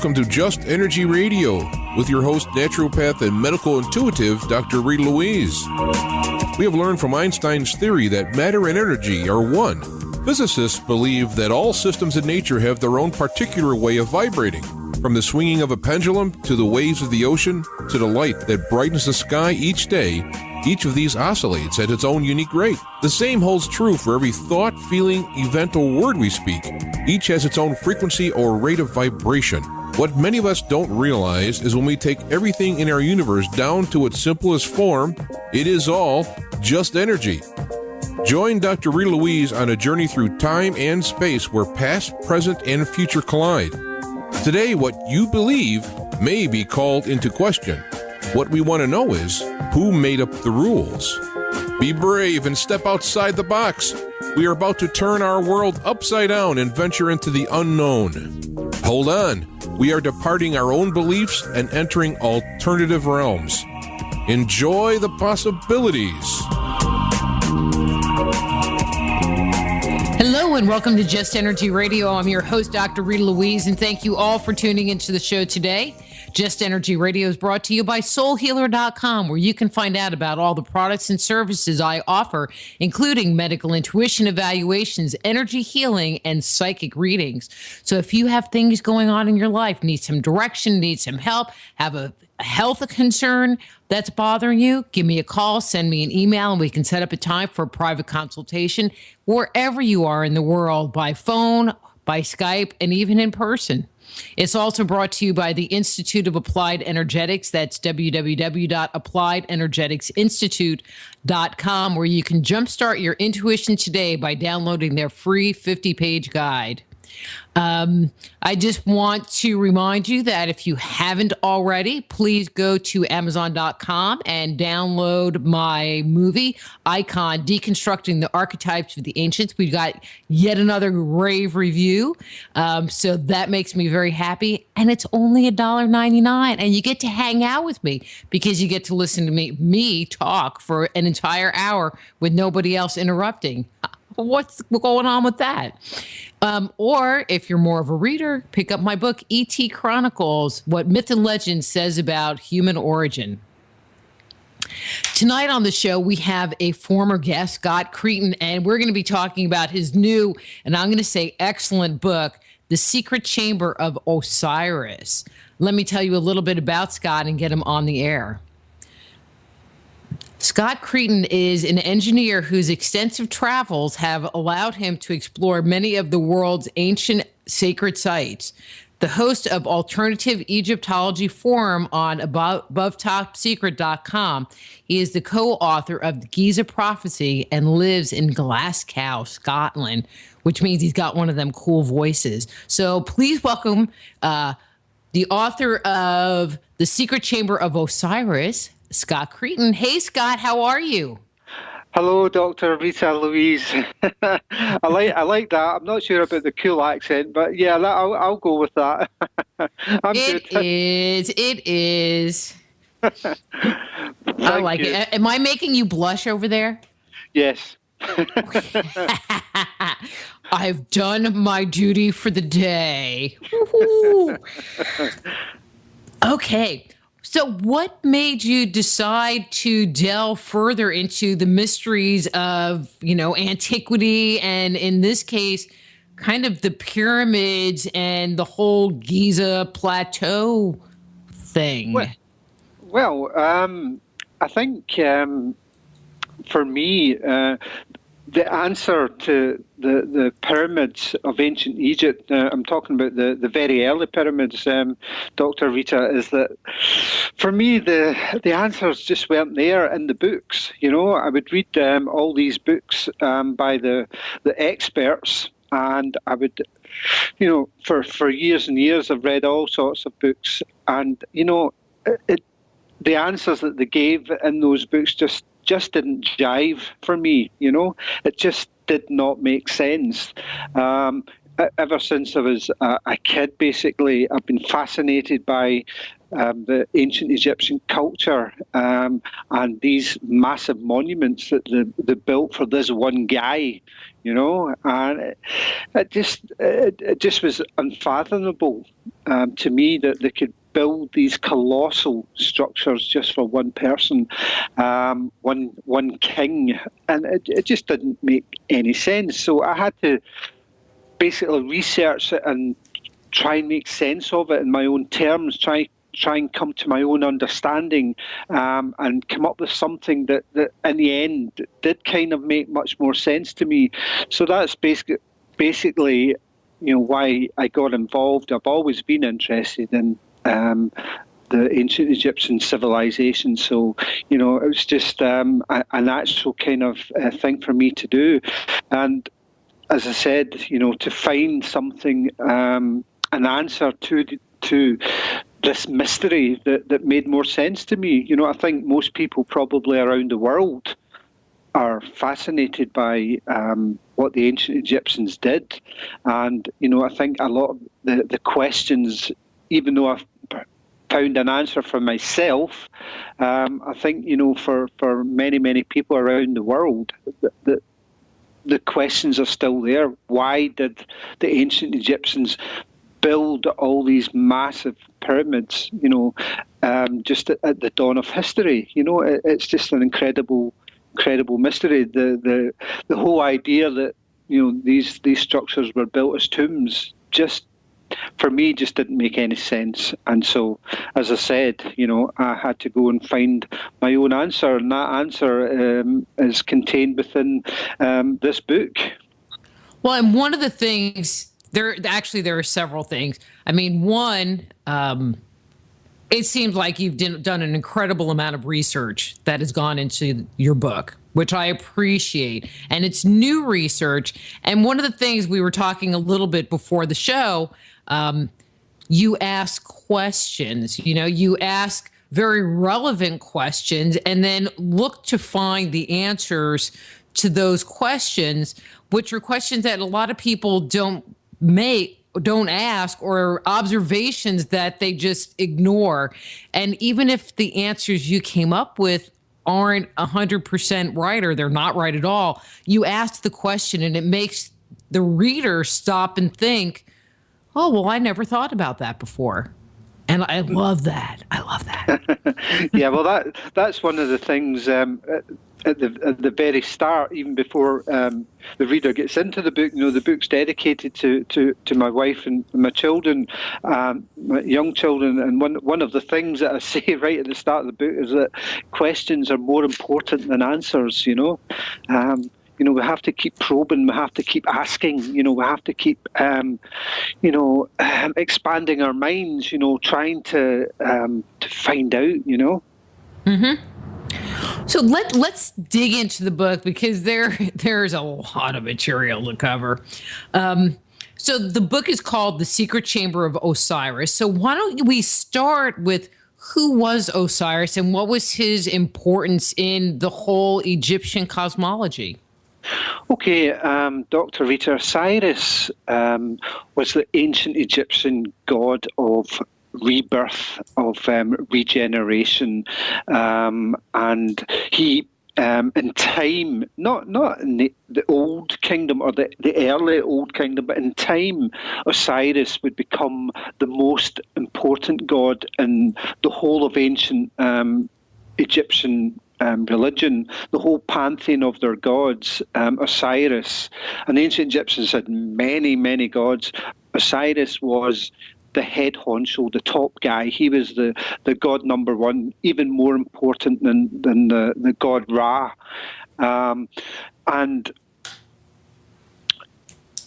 welcome to Just Energy Radio with your host, naturopath and medical intuitive, Dr. Rita Louise. We have learned from Einstein's theory that matter and energy are one. Physicists believe that all systems in nature have their own particular way of vibrating. From the swinging of a pendulum to the waves of the ocean to the light that brightens the sky each day, each of these oscillates at its own unique rate. The same holds true for every thought, feeling, event, or word we speak. Each has its own frequency or rate of vibration. What many of us don't realize is when we take everything in our universe down to its simplest form, it is all just energy. Join Dr. Rita Louise on a journey through time and space where past, present, and future collide. Today, what you believe may be called into question. What we want to know is, who made up the rules? Be brave and step outside the box. We are about to turn our world upside down and venture into the unknown. Hold on. We are departing our own beliefs and entering alternative realms. Enjoy the possibilities. Hello and welcome to Just Energy Radio. I'm your host, Dr. Rita Louise, and thank you all for tuning into the show today. Just Energy Radio is brought to you by soulhealer.com, where you can find out about all the products and services I offer, including medical intuition evaluations, energy healing, and psychic readings. So if you have things going on in your life, need some direction, need some help, have a health concern that's bothering you, give me a call, send me an email, and we can set up a time for a private consultation wherever you are in the world, by phone, by Skype, and even in person. It's also brought to you by the Institute of Applied Energetics. That's www.appliedenergeticsinstitute.com, where you can jumpstart your intuition today by downloading their free 50-page guide. I just want to remind you that if you haven't already, please go to Amazon.com and download my movie, Icon, Deconstructing the Archetypes of the Ancients. We've got yet another rave review, so that makes me very happy. And it's only $1.99, and you get to hang out with me because you get to listen to me talk for an entire hour with nobody else interrupting. What's going on with that? Or if you're more of a reader, pick up my book, E.T. Chronicles, What Myth and Legend Says About Human Origin. Tonight on the show, we have a former guest, Scott Creighton, and we're going to be talking about his new, and I'm going to say excellent book, The Secret Chamber of Osiris. Let me tell you a little bit about Scott and get him on the air. Scott Creighton is an engineer whose extensive travels have allowed him to explore many of the world's ancient sacred sites. The host of Alternative Egyptology Forum on AboveTopSecret.com, he is the co-author of the Giza Prophecy and lives in Glasgow, Scotland, which means he's got one of them cool voices. So please welcome the author of The Secret Chamber of Osiris, Scott Creighton. Hey, Scott, how are you? Hello, Dr. Rita Louise. I like that. I'm not sure about the cool accent, but yeah, I'll go with that. It is. I like it. Am I making you blush over there? Yes. I've done my duty for the day. Okay. So what made you decide to delve further into the mysteries of, antiquity, and in this case, kind of the pyramids and the whole Giza plateau thing? Well, I think for me, the answer to the pyramids of ancient Egypt, I'm talking about the very early pyramids, Dr. Rita, is that for me the answers just weren't there in the books. I would read all these books by the experts, and I would, for years and years I've read all sorts of books, and the answers that they gave in those books just didn't jive for me. It just did not make sense. ever since I was a kid, basically, I've been fascinated by the ancient Egyptian culture and these massive monuments that they built for this one guy, and it just was unfathomable to me that they could build these colossal structures just for one person, one king, and it just didn't make any sense. So I had to basically research it and try and make sense of it in my own terms, try and come to my own understanding, and come up with something that in the end did kind of make much more sense to me. So that's basically why I got involved. I've always been interested in the ancient Egyptian civilization. So, it was just a natural kind of thing for me to do. And as I said, to find something, an answer to this mystery that made more sense to me. I think most people probably around the world are fascinated by what the ancient Egyptians did. And, I think a lot of the questions, even though I've found an answer for myself, I think, for many, many people around the world, the questions are still there. Why did the ancient Egyptians build all these massive pyramids, just at the dawn of history? It's just an incredible mystery. The whole idea that, these structures were built as tombs just, for me, just didn't make any sense. And so, as I said, I had to go and find my own answer, and that answer is contained within this book. Well, and one of the things, there are several things. I mean, one, it seems like you've done an incredible amount of research that has gone into your book, which I appreciate. And it's new research. And one of the things we were talking a little bit before the show, you ask questions, you ask very relevant questions, and then look to find the answers to those questions, which are questions that a lot of people don't ask, or observations that they just ignore. And even if the answers you came up with aren't 100% right, or they're not right at all, you ask the question and it makes the reader stop and think, oh, well, I never thought about that before. And I love that. Yeah, well, that's one of the things at the very start, even before the reader gets into the book. The book's dedicated to my wife and my children, my young children. And one of the things that I say right at the start of the book is that questions are more important than answers. We have to keep probing. We have to keep asking. We have to keep, expanding our minds. Trying to find out. Mm-hmm. So let's dig into the book, because there's a lot of material to cover. So the book is called The Secret Chamber of Osiris. So why don't we start with who was Osiris and what was his importance in the whole Egyptian cosmology? Okay, Dr. Rita, Osiris was the ancient Egyptian god of rebirth, of regeneration, and he, in time, not in the old kingdom or the early old kingdom, but in time, Osiris would become the most important god in the whole of ancient Egyptian religion, the whole pantheon of their gods. Osiris, and the ancient Egyptians had many, many gods. Osiris was the head honcho, the top guy. He was the god number one, even more important than the god Ra. And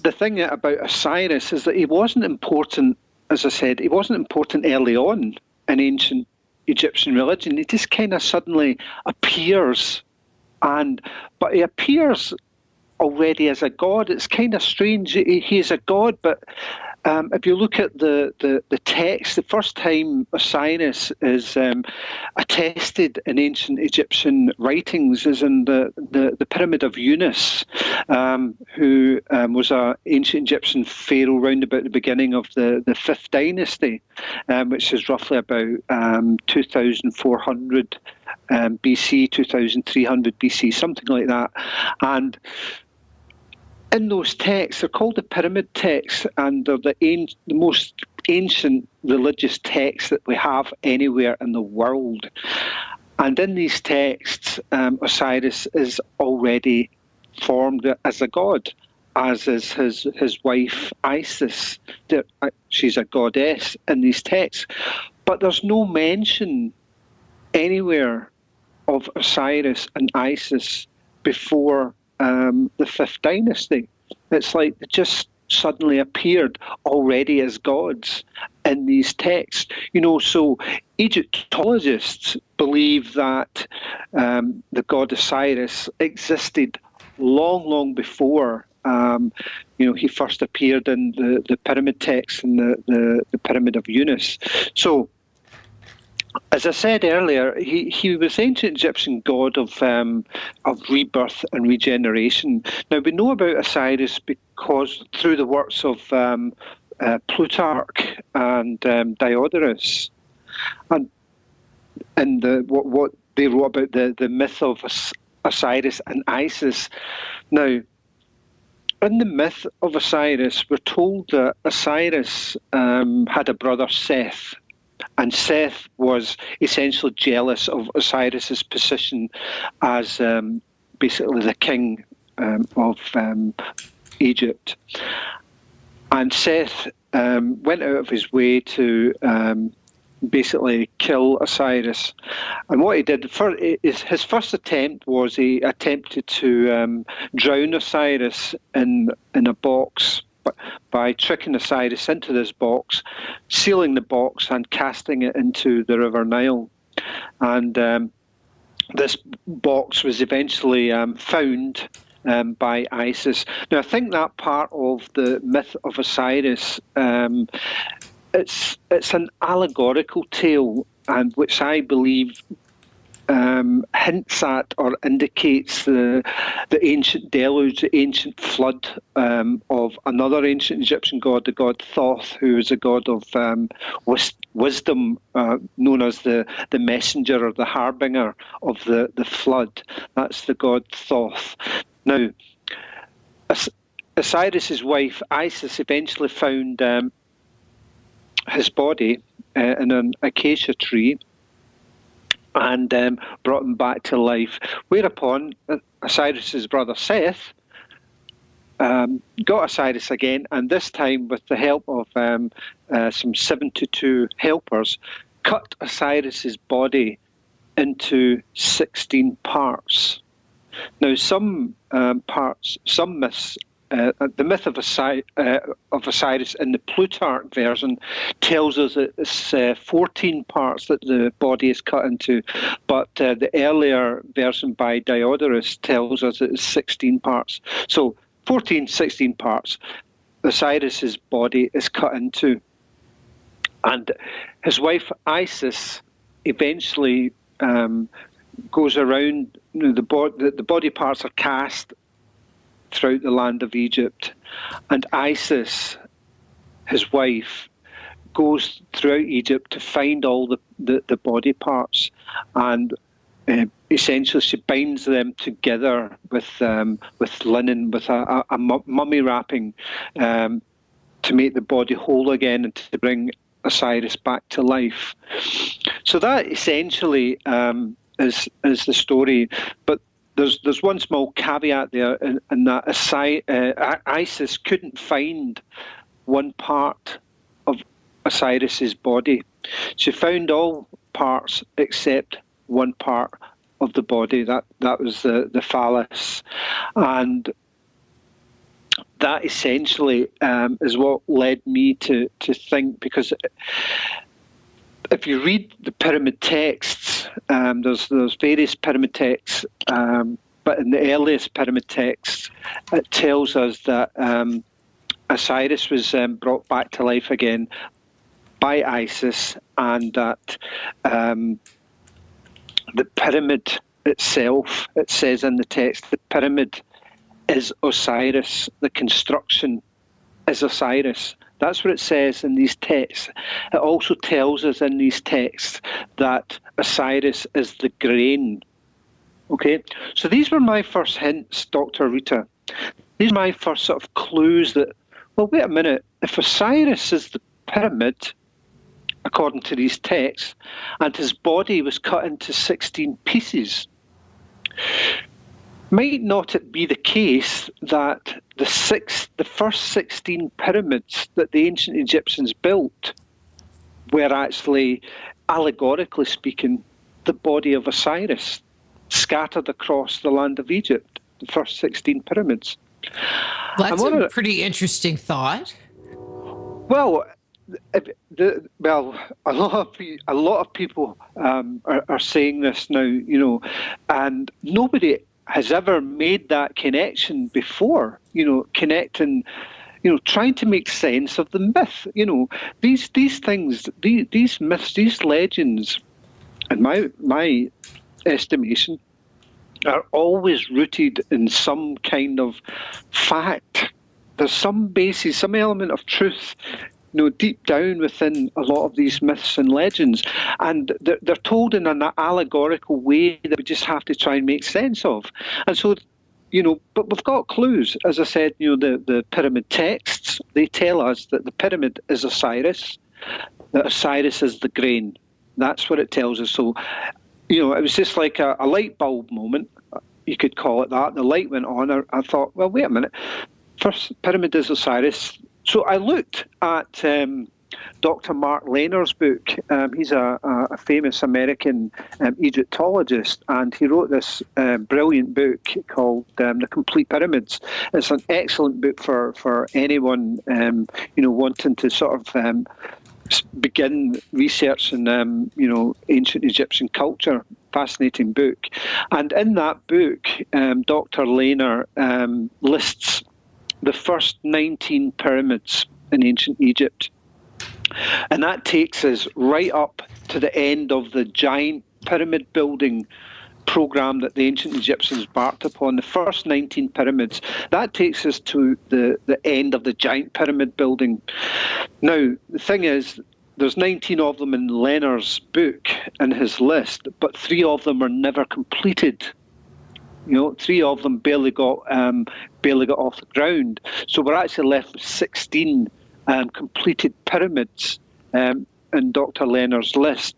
the thing about Osiris is that he wasn't important, as I said, he wasn't important early on in ancient Egyptian religion. He just kind of suddenly appears, but he appears already as a god. It's kind of strange. He is a god, but if you look at the text, the first time Osiris is attested in ancient Egyptian writings is in the Pyramid of Unas, who was an ancient Egyptian pharaoh round about the beginning of the 5th dynasty, which is roughly about 2,400 BC, 2,300 BC, something like that. And in those texts, they're called the pyramid texts, and they're the most ancient religious texts that we have anywhere in the world. And in these texts, Osiris is already formed as a god, as is his wife Isis. She's a goddess in these texts. But there's no mention anywhere of Osiris and Isis before the 5th dynasty. It's like they just suddenly appeared already as gods in these texts. So Egyptologists believe that the god Osiris existed long before he first appeared in the pyramid text in the Pyramid of Unas. So, as I said earlier, he was ancient Egyptian god of rebirth and regeneration. Now, we know about Osiris because through the works of Plutarch and Diodorus, and what they wrote about the myth of Osiris and Isis. Now, in the myth of Osiris, we're told that Osiris had a brother, Seth. And Seth was essentially jealous of Osiris's position as basically the king of Egypt. And Seth went out of his way to basically kill Osiris. And what he did, his first attempt was he attempted to drown Osiris in a box, by tricking Osiris into this box, sealing the box and casting it into the River Nile. And this box was eventually found by Isis. Now, I think that part of the myth of Osiris, it's an allegorical tale, and which I believe hints at or indicates the ancient deluge, the ancient flood of another ancient Egyptian god, the god Thoth, who was a god of wisdom, known as the messenger or the harbinger of the flood. That's the god Thoth. Now, Osiris's wife Isis eventually found his body in an acacia tree and brought him back to life. Whereupon Osiris's brother Seth got Osiris again, and this time with the help of some 72 helpers, cut Osiris's body into 16 parts. Now, some myths, the myth of Osiris in the Plutarch version tells us that it's 14 parts that the body is cut into, but the earlier version by Diodorus tells us it's 16 parts. So 16 parts Osiris's body is cut into. And his wife Isis eventually goes around, the body parts are cast throughout the land of Egypt, and Isis, his wife, goes throughout Egypt to find all the body parts, and essentially she binds them together with linen, with a mummy wrapping, to make the body whole again and to bring Osiris back to life. So that essentially is the story, but there's one small caveat there, in that Isis couldn't find one part of Osiris's body. She found all parts except one part of the body. That was the phallus, and that essentially is what led me to think, because if you read the pyramid texts, there's various pyramid texts, but in the earliest pyramid texts, it tells us that Osiris was brought back to life again by Isis, and that the pyramid itself, it says in the text, the pyramid is Osiris, the construction is Osiris. That's what it says in these texts. It also tells us in these texts that Osiris is the grain. Okay, so these were my first hints, Dr. Rita. These are my first sort of clues that, well, wait a minute, if Osiris is the pyramid, according to these texts, and his body was cut into 16 pieces, might not it be the case that the first 16 pyramids that the ancient Egyptians built were actually, allegorically speaking, the body of Osiris scattered across the land of Egypt, the first 16 pyramids? That's a pretty interesting thought. Well, a lot of people are saying this now, and nobody has ever made that connection before. Connecting, trying to make sense of the myth. These things, these myths, these legends, in my estimation, are always rooted in some kind of fact. There's some basis, some element of truth, deep down within a lot of these myths and legends, and they're told in an allegorical way that we just have to try and make sense of. And so, but we've got clues. As I said, the pyramid texts, they tell us that the pyramid is Osiris, that Osiris is the grain. That's what it tells us. So, it was just like a light bulb moment, you could call it that. The light went on. I thought, well, wait a minute. First pyramid is Osiris. So I looked at Dr. Mark Lehner's book. He's a famous American Egyptologist, and he wrote this brilliant book called The Complete Pyramids. It's an excellent book for anyone wanting to sort of begin researching ancient Egyptian culture. Fascinating book. And in that book, Dr. Lehner lists the first 19 pyramids in ancient Egypt. And that takes us right up to the end of the giant pyramid building program that the ancient Egyptians embarked upon. The first 19 pyramids, that takes us to the end of the giant pyramid building. Now, the thing is, there's 19 of them in Lehner's book in his list, but 3 of them are never completed. 3 of them barely got off the ground. So we're actually left with 16 completed pyramids in Dr. Lehner's list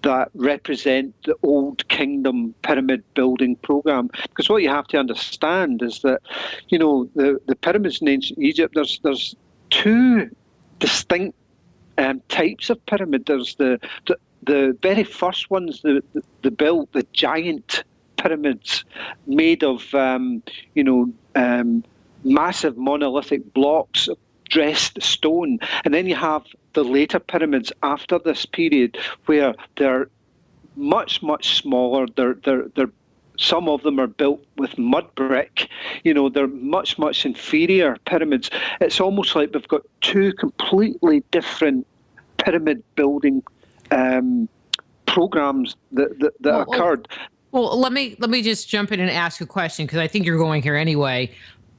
that represent the Old Kingdom pyramid building program. Because what you have to understand is that, the pyramids in ancient Egypt, there's 2 distinct types of pyramid. There's the very first ones, the built, the giant pyramids made of massive monolithic blocks of dressed stone, and then you have the later pyramids after this period where they're much smaller. They're some of them are built with mud brick. They're much inferior pyramids. It's almost like we've got 2 completely different pyramid building programs that occurred. Well, let me just jump in and ask a question, because I think you're going here anyway.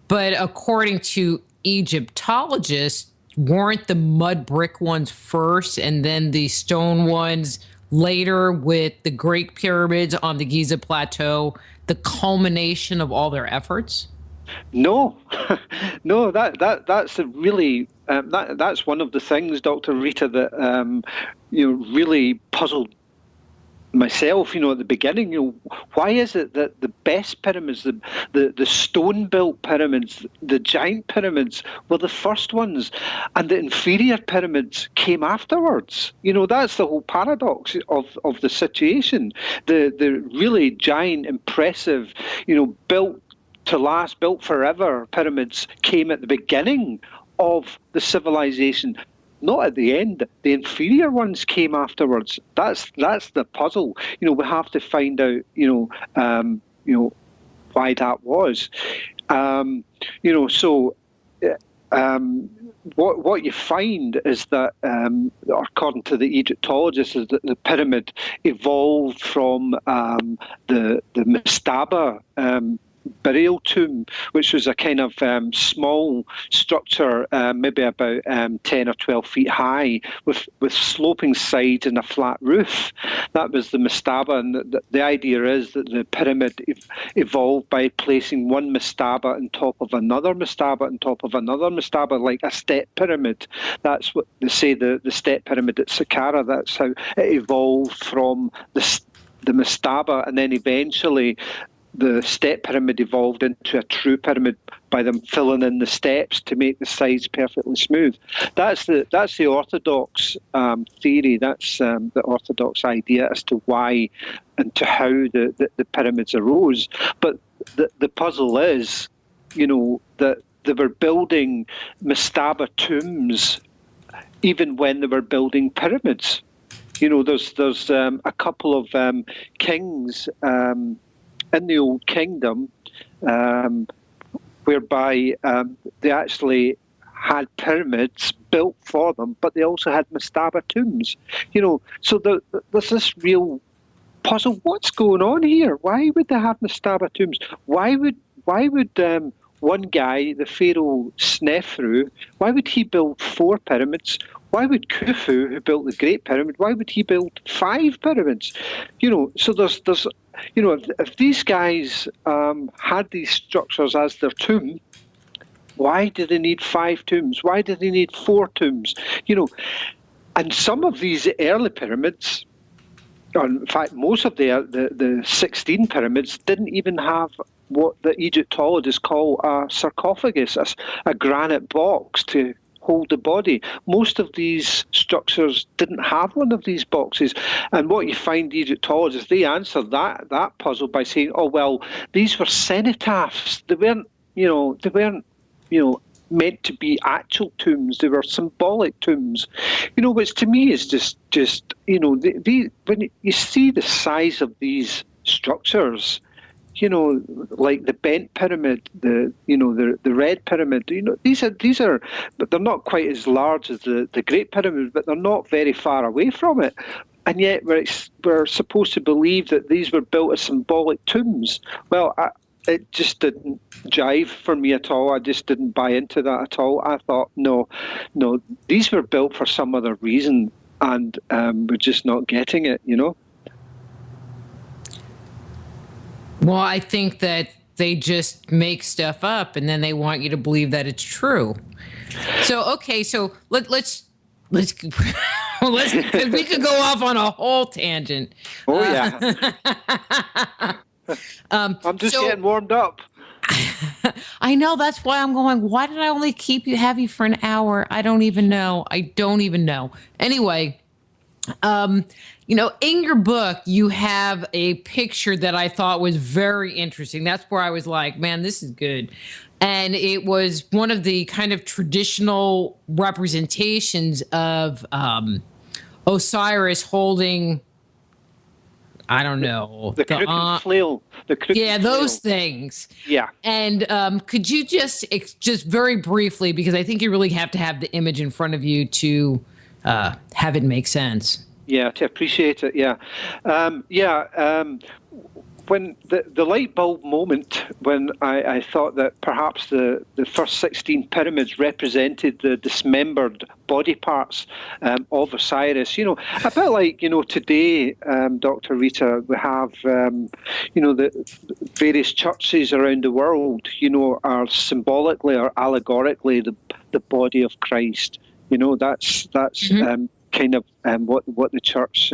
But according to Egyptologists, weren't the mud brick ones first and then the stone ones later, with the Great Pyramids on the Giza Plateau, the culmination of all their efforts? No, no, that's a really that's one of the things, Dr. Rita, that really puzzled myself, at the beginning. Why is it that the best pyramids, the stone-built pyramids, the giant pyramids, were the first ones, and the inferior pyramids came afterwards? That's the whole paradox of the situation. The really giant, impressive, built to last, built forever pyramids came at the beginning of the civilization. Not at the end. The inferior ones came afterwards. That's the puzzle. We have to find out, why that was. So what you find is that, according to the Egyptologists, is that the pyramid evolved from the mastaba burial tomb, which was a kind of small structure, maybe about 10 or 12 feet high, with sloping sides and a flat roof. That was the mastaba, and the idea is that the pyramid evolved by placing one mastaba on top of another mastaba on top of another mastaba, like a step pyramid. That's what they say, the step pyramid at Saqqara. That's how it evolved from the mastaba, and then eventually the step pyramid evolved into a true pyramid by them filling in the steps to make the sides perfectly smooth. That's the orthodox theory. That's the orthodox idea as to why and to how the pyramids arose. But the puzzle is, that they were building mastaba tombs even when they were building pyramids. There's a couple of kings in the Old Kingdom, whereby they actually had pyramids built for them, but they also had mastaba tombs. So there's this real puzzle. What's going on here? Why would they have mastaba tombs? Why would one guy, the Pharaoh Snefru, why would he build 4 pyramids? Why would Khufu, who built the Great Pyramid, why would he build 5 pyramids? So there's if these guys had these structures as their tomb, why do they need 5 tombs? Why do they need 4 tombs? And some of these early pyramids, or in fact, most of the 16 pyramids didn't even have what the Egyptologists call a sarcophagus, a granite box to hold the body. Most of these structures didn't have one of these boxes. And what you find, the Egyptologists, they answer that puzzle by saying, oh, well, these were cenotaphs. They weren't meant to be actual tombs. They were symbolic tombs, which to me is just when you see the size of these structures, like the bent pyramid, the red pyramid, these are, but they're not quite as large as the Great Pyramid, but they're not very far away from it. And yet we're supposed to believe that these were built as symbolic tombs. Well, it just didn't jive for me at all. I just didn't buy into that at all. I thought, no, these were built for some other reason, and we're just not getting it, Well, I think that they just make stuff up and then they want you to believe that it's true. So, okay, so let's we could go off on a whole tangent. Oh, yeah. I'm just getting warmed up. I know, that's why I'm going, why did I only have you for an hour? I don't even know. Anyway, in your book, you have a picture that I thought was very interesting. That's where I was like, man, this is good. And it was one of the kind of traditional representations of Osiris holding, I don't know. The crooked flail. Those things. Yeah. And could you just very briefly, because I think you really have to have the image in front of you to have it make sense. Yeah, to appreciate it, yeah. When the light bulb moment, when I thought that perhaps the first 16 pyramids represented the dismembered body parts of Osiris, a bit like, today, Dr. Rita, we have, the various churches around the world, are symbolically or allegorically the body of Christ. That's mm-hmm. Kind of what the church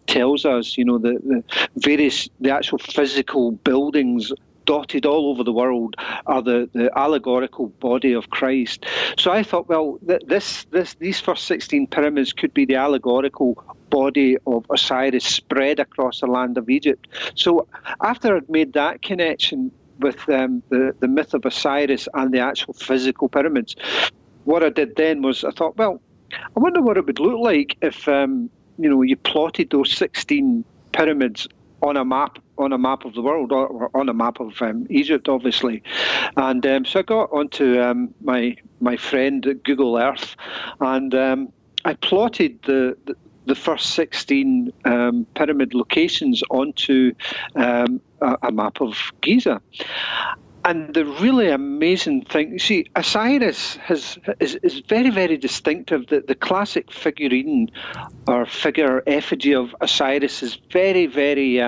tells us. The actual physical buildings dotted all over the world are the allegorical body of Christ. So I thought, well, these first 16 pyramids could be the allegorical body of Osiris spread across the land of Egypt. So after I'd made that connection with the myth of Osiris and the actual physical pyramids, what I did then was I thought, well, I wonder what it would look like if, you plotted those 16 pyramids on a map of the world, or on a map of Egypt, obviously. And so I got onto my friend at Google Earth, and I plotted the first 16 pyramid locations onto a map of Giza. And the really amazing thing, see, Osiris is very, very distinctive. The classic figurine or figure effigy of Osiris is very, very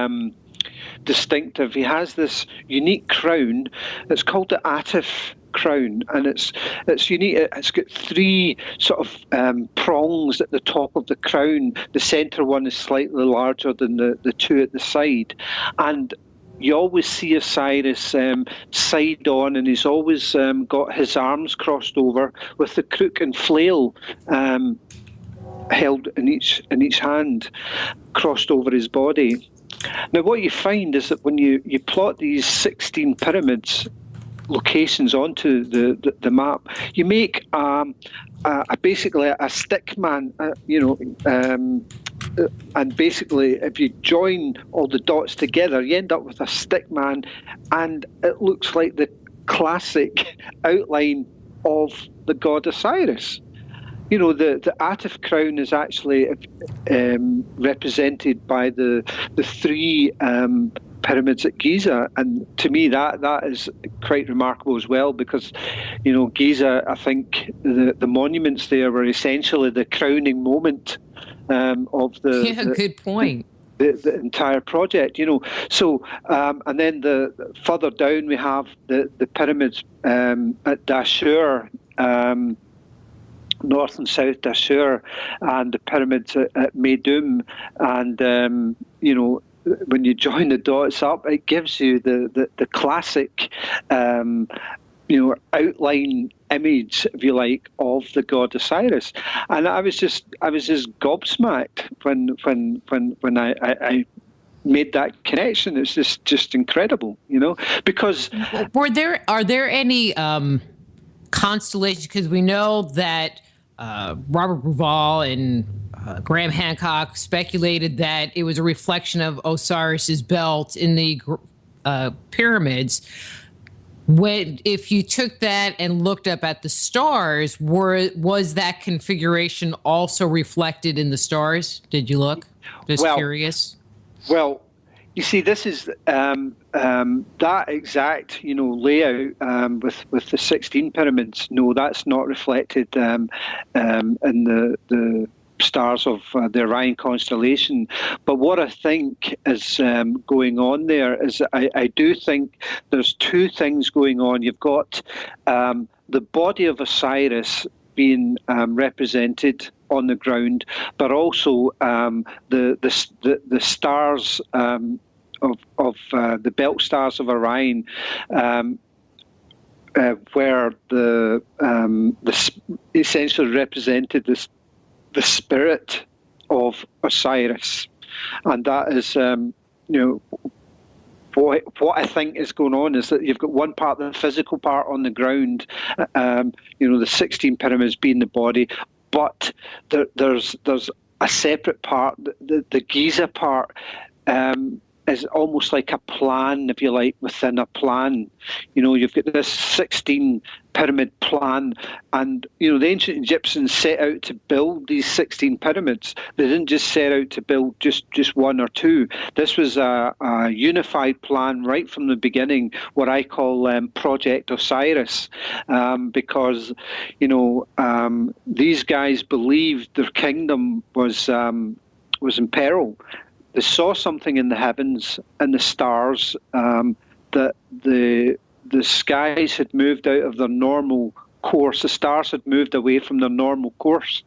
distinctive. He has this unique crown. It's called the Atif crown, and it's unique. It's got three sort of prongs at the top of the crown. The centre one is slightly larger than the two at the side, and you always see Osiris side on, and he's always got his arms crossed over with the crook and flail held in each hand, crossed over his body. Now, what you find is that when you plot these 16 pyramids locations onto the map, you make basically a stick man, and basically if you join all the dots together, you end up with a stick man, and it looks like the classic outline of the god Osiris. The Atif crown is actually represented by the three pyramids at Giza, and to me that is quite remarkable as well, because Giza, I think the monuments there were essentially the crowning moment of the good point. The entire project, So, and then the further down we have the pyramids at Dashur, north and south Dashur, and the pyramids at Meidum, and when you join the dots up, it gives you the classic outline image, if you like, of the god Osiris. And I was just gobsmacked when I made that connection. It's just incredible, because are there any constellations? Because we know that Robert Bruval and Graham Hancock speculated that it was a reflection of Osiris's belt in the pyramids. If you took that and looked up at the stars, was that configuration also reflected in the stars? Did you look? Just curious. Well, you see, this is that exact layout with the 16 pyramids. No, that's not reflected in the stars of the Orion constellation. But what I think is going on there is I do think there's two things going on. You've got the body of Osiris being represented on the ground, but also the stars of the belt stars of Orion, where the essentially represented the spirit of Osiris, and that is what I think is going on is that you've got one part, the physical part on the ground, the 16 pyramids being the body, but there's a separate part, the Giza part. Is almost like a plan, if you like, within a plan. You've got this 16 pyramid plan, and the ancient Egyptians set out to build these 16 pyramids. They didn't just set out to build just one or two. This was a unified plan right from the beginning, what I call Project Osiris, because these guys believed their kingdom was in peril. They saw something in the heavens and the stars, that the skies had moved out of their normal course. The stars had moved away from their normal course.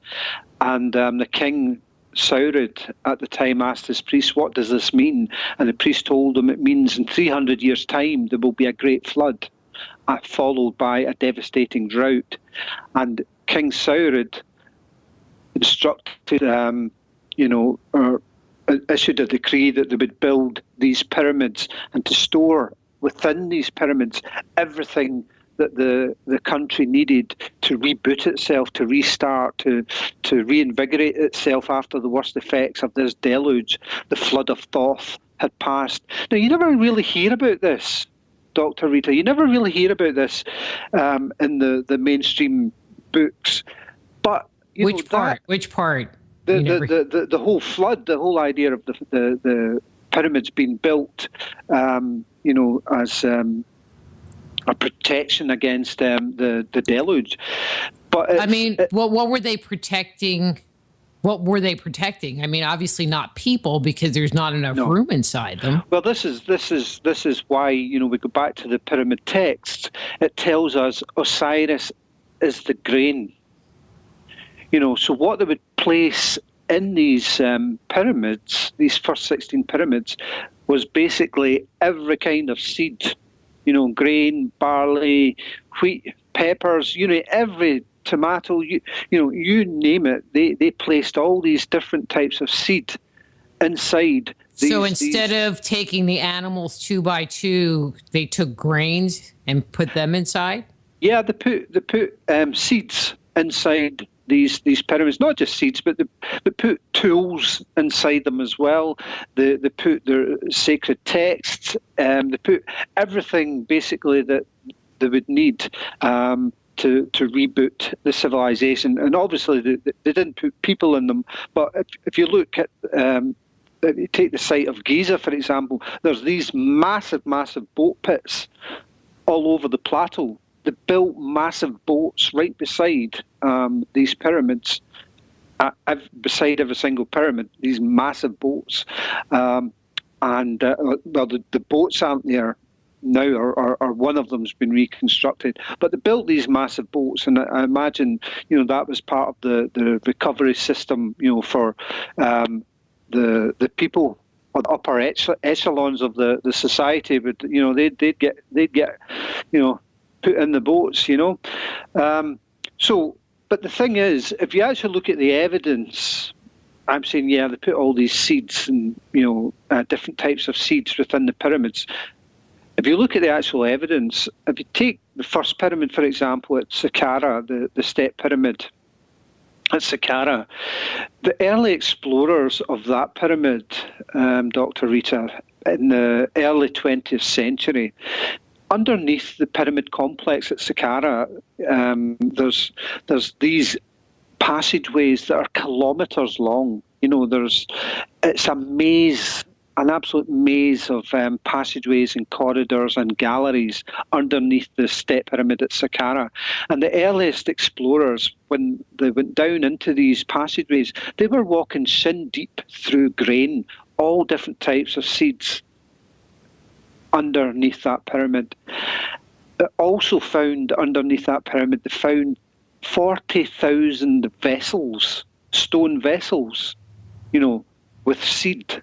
And the king, Saurid, at the time asked his priest, what does this mean? And the priest told him it means in 300 years' time there will be a great flood, followed by a devastating drought. And King Saurid instructed, issued a decree that they would build these pyramids and to store within these pyramids everything that the country needed to reboot itself, to restart, to reinvigorate itself after the worst effects of this deluge, the flood of Thoth had passed. Now, you never really hear about this, Dr. Rita. You never really hear about this in the mainstream books. But Which part? The whole flood, the whole idea of the pyramids being built, as a protection against the deluge. But what were they protecting? What were they protecting? I mean, obviously not people, because there's not enough room inside them. Well, this is why, we go back to the pyramid texts. It tells us Osiris is the grain. So what they would place in these pyramids, these first 16 pyramids, was basically every kind of seed. Grain, barley, wheat, peppers, every tomato, you name it. They placed all these different types of seed inside. So instead of taking the animals 2 by 2, they took grains and put them inside? Yeah, they put seeds inside these pyramids, not just seeds, but they put tools inside them as well. They put their sacred texts. They put everything basically that they would need to reboot the civilization. And obviously they didn't put people in them. But if you look at, if you take the site of Giza, for example, there's these massive boat pits all over the plateau. They built massive boats right beside these pyramids, beside every single pyramid, these massive boats. The boats aren't there now, or one of them's been reconstructed. But they built these massive boats, and I imagine, that was part of the recovery system, for the people, or the upper echelons of the society. But they'd get put in the boats, But the thing is, if you actually look at the evidence, I'm saying, they put all these seeds and, different types of seeds within the pyramids. If you look at the actual evidence, if you take the first pyramid, for example, at Saqqara, the step pyramid at Saqqara, the early explorers of that pyramid, Dr. Rita, in the early 20th century, underneath the pyramid complex at Saqqara, there's these passageways that are kilometres long. It's a maze, an absolute maze of passageways and corridors and galleries underneath the step pyramid at Saqqara. And the earliest explorers, when they went down into these passageways, they were walking shin deep through grain, all different types of seeds, underneath that pyramid. They also found underneath that pyramid, they found 40,000 vessels, stone vessels, with seed.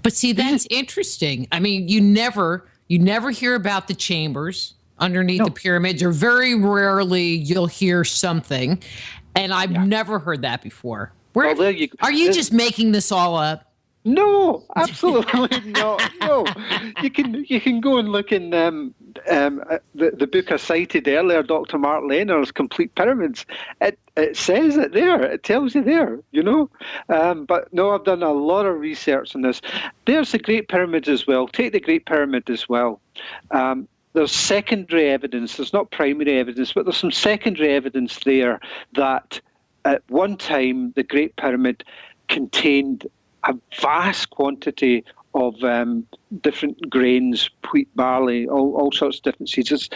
But see, that's interesting. I mean, you never hear about the chambers underneath the pyramids, or very rarely you'll hear something. And I've never heard that before. Are you just making this all up? No, absolutely not. No, you can go and look in the book I cited earlier, Dr. Mark Lehner's Complete Pyramids. It says it there. It tells you there. But no, I've done a lot of research on this. There's the Great Pyramid as well. Take the Great Pyramid as well. There's secondary evidence. There's not primary evidence, but there's some secondary evidence there that at one time the Great Pyramid contained a vast quantity of different grains, wheat, barley, all sorts of different seeds.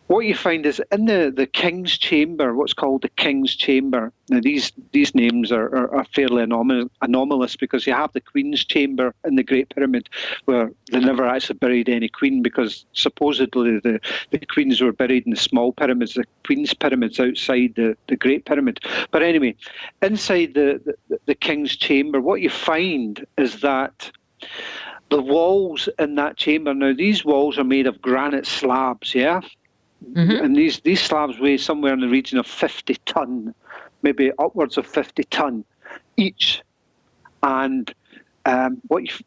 What you find is in the King's Chamber, what's called the King's Chamber. Now, these names are fairly anomalous, because you have the Queen's Chamber in the Great Pyramid, where they never actually buried any queen, because supposedly the queens were buried in the small pyramids, the Queen's pyramids outside the Great Pyramid. But anyway, inside the King's Chamber, what you find is that the walls in that chamber, now these walls are made of granite slabs, yeah? Mm-hmm. And these slabs weigh somewhere in the region of 50 ton, maybe upwards of 50 ton each. And and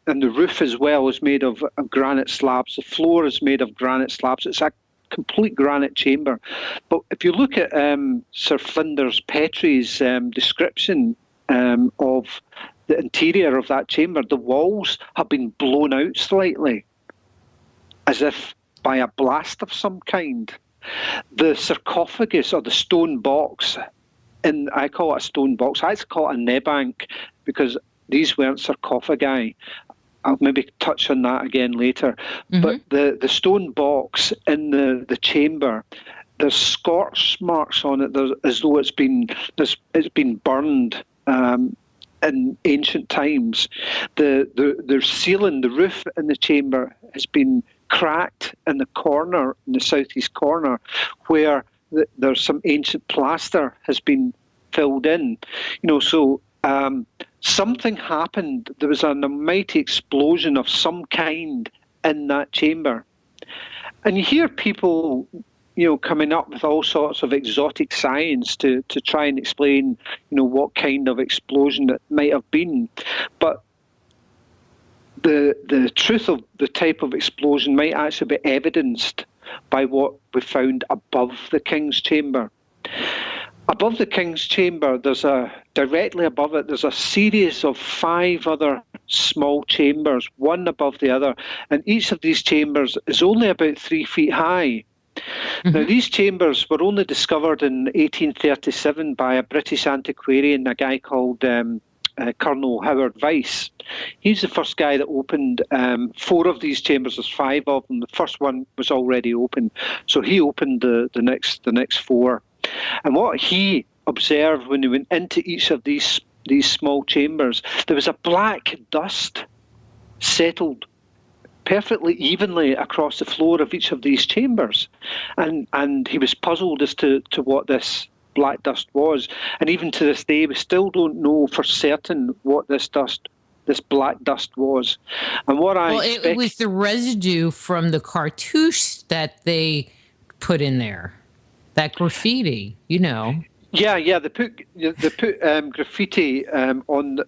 the roof as well is made of granite slabs. The floor is made of granite slabs. It's a complete granite chamber. But if you look at Sir Flinders Petrie's description of the interior of that chamber, the walls have been blown out slightly, as if by a blast of some kind. The sarcophagus, or the stone box, I call it a stone box. I actually call it a nebank, because these weren't sarcophagi. I'll maybe touch on that again later. But the stone box in the chamber, there's scorch marks on it, as though it's been burned in ancient times. The ceiling, the roof in the chamber has been cracked in the corner, in the southeast corner, where there's some ancient plaster has been filled in. So something happened. There was a mighty explosion of some kind in that chamber. And you hear people, coming up with all sorts of exotic science to try and explain, what kind of explosion it might have been. But the truth of the type of explosion might actually be evidenced by what we found above the King's Chamber. Above the King's Chamber, directly above it, there's a series of 5 other small chambers, one above the other, and each of these chambers is only about 3 feet high. Now, these chambers were only discovered in 1837 by a British antiquarian, a guy called Colonel Howard Vyse. He's the first guy that opened 4 of these chambers. There's 5 of them. The first one was already open, so he opened the next 4. And what he observed when he went into each of these small chambers, there was a black dust settled perfectly evenly across the floor of each of these chambers, and he was puzzled as to what this black dust was. And even to this day, we still don't know for certain what this black dust was. And it was the residue from the cartouche that they put in there, that graffiti, Yeah, they put graffiti on.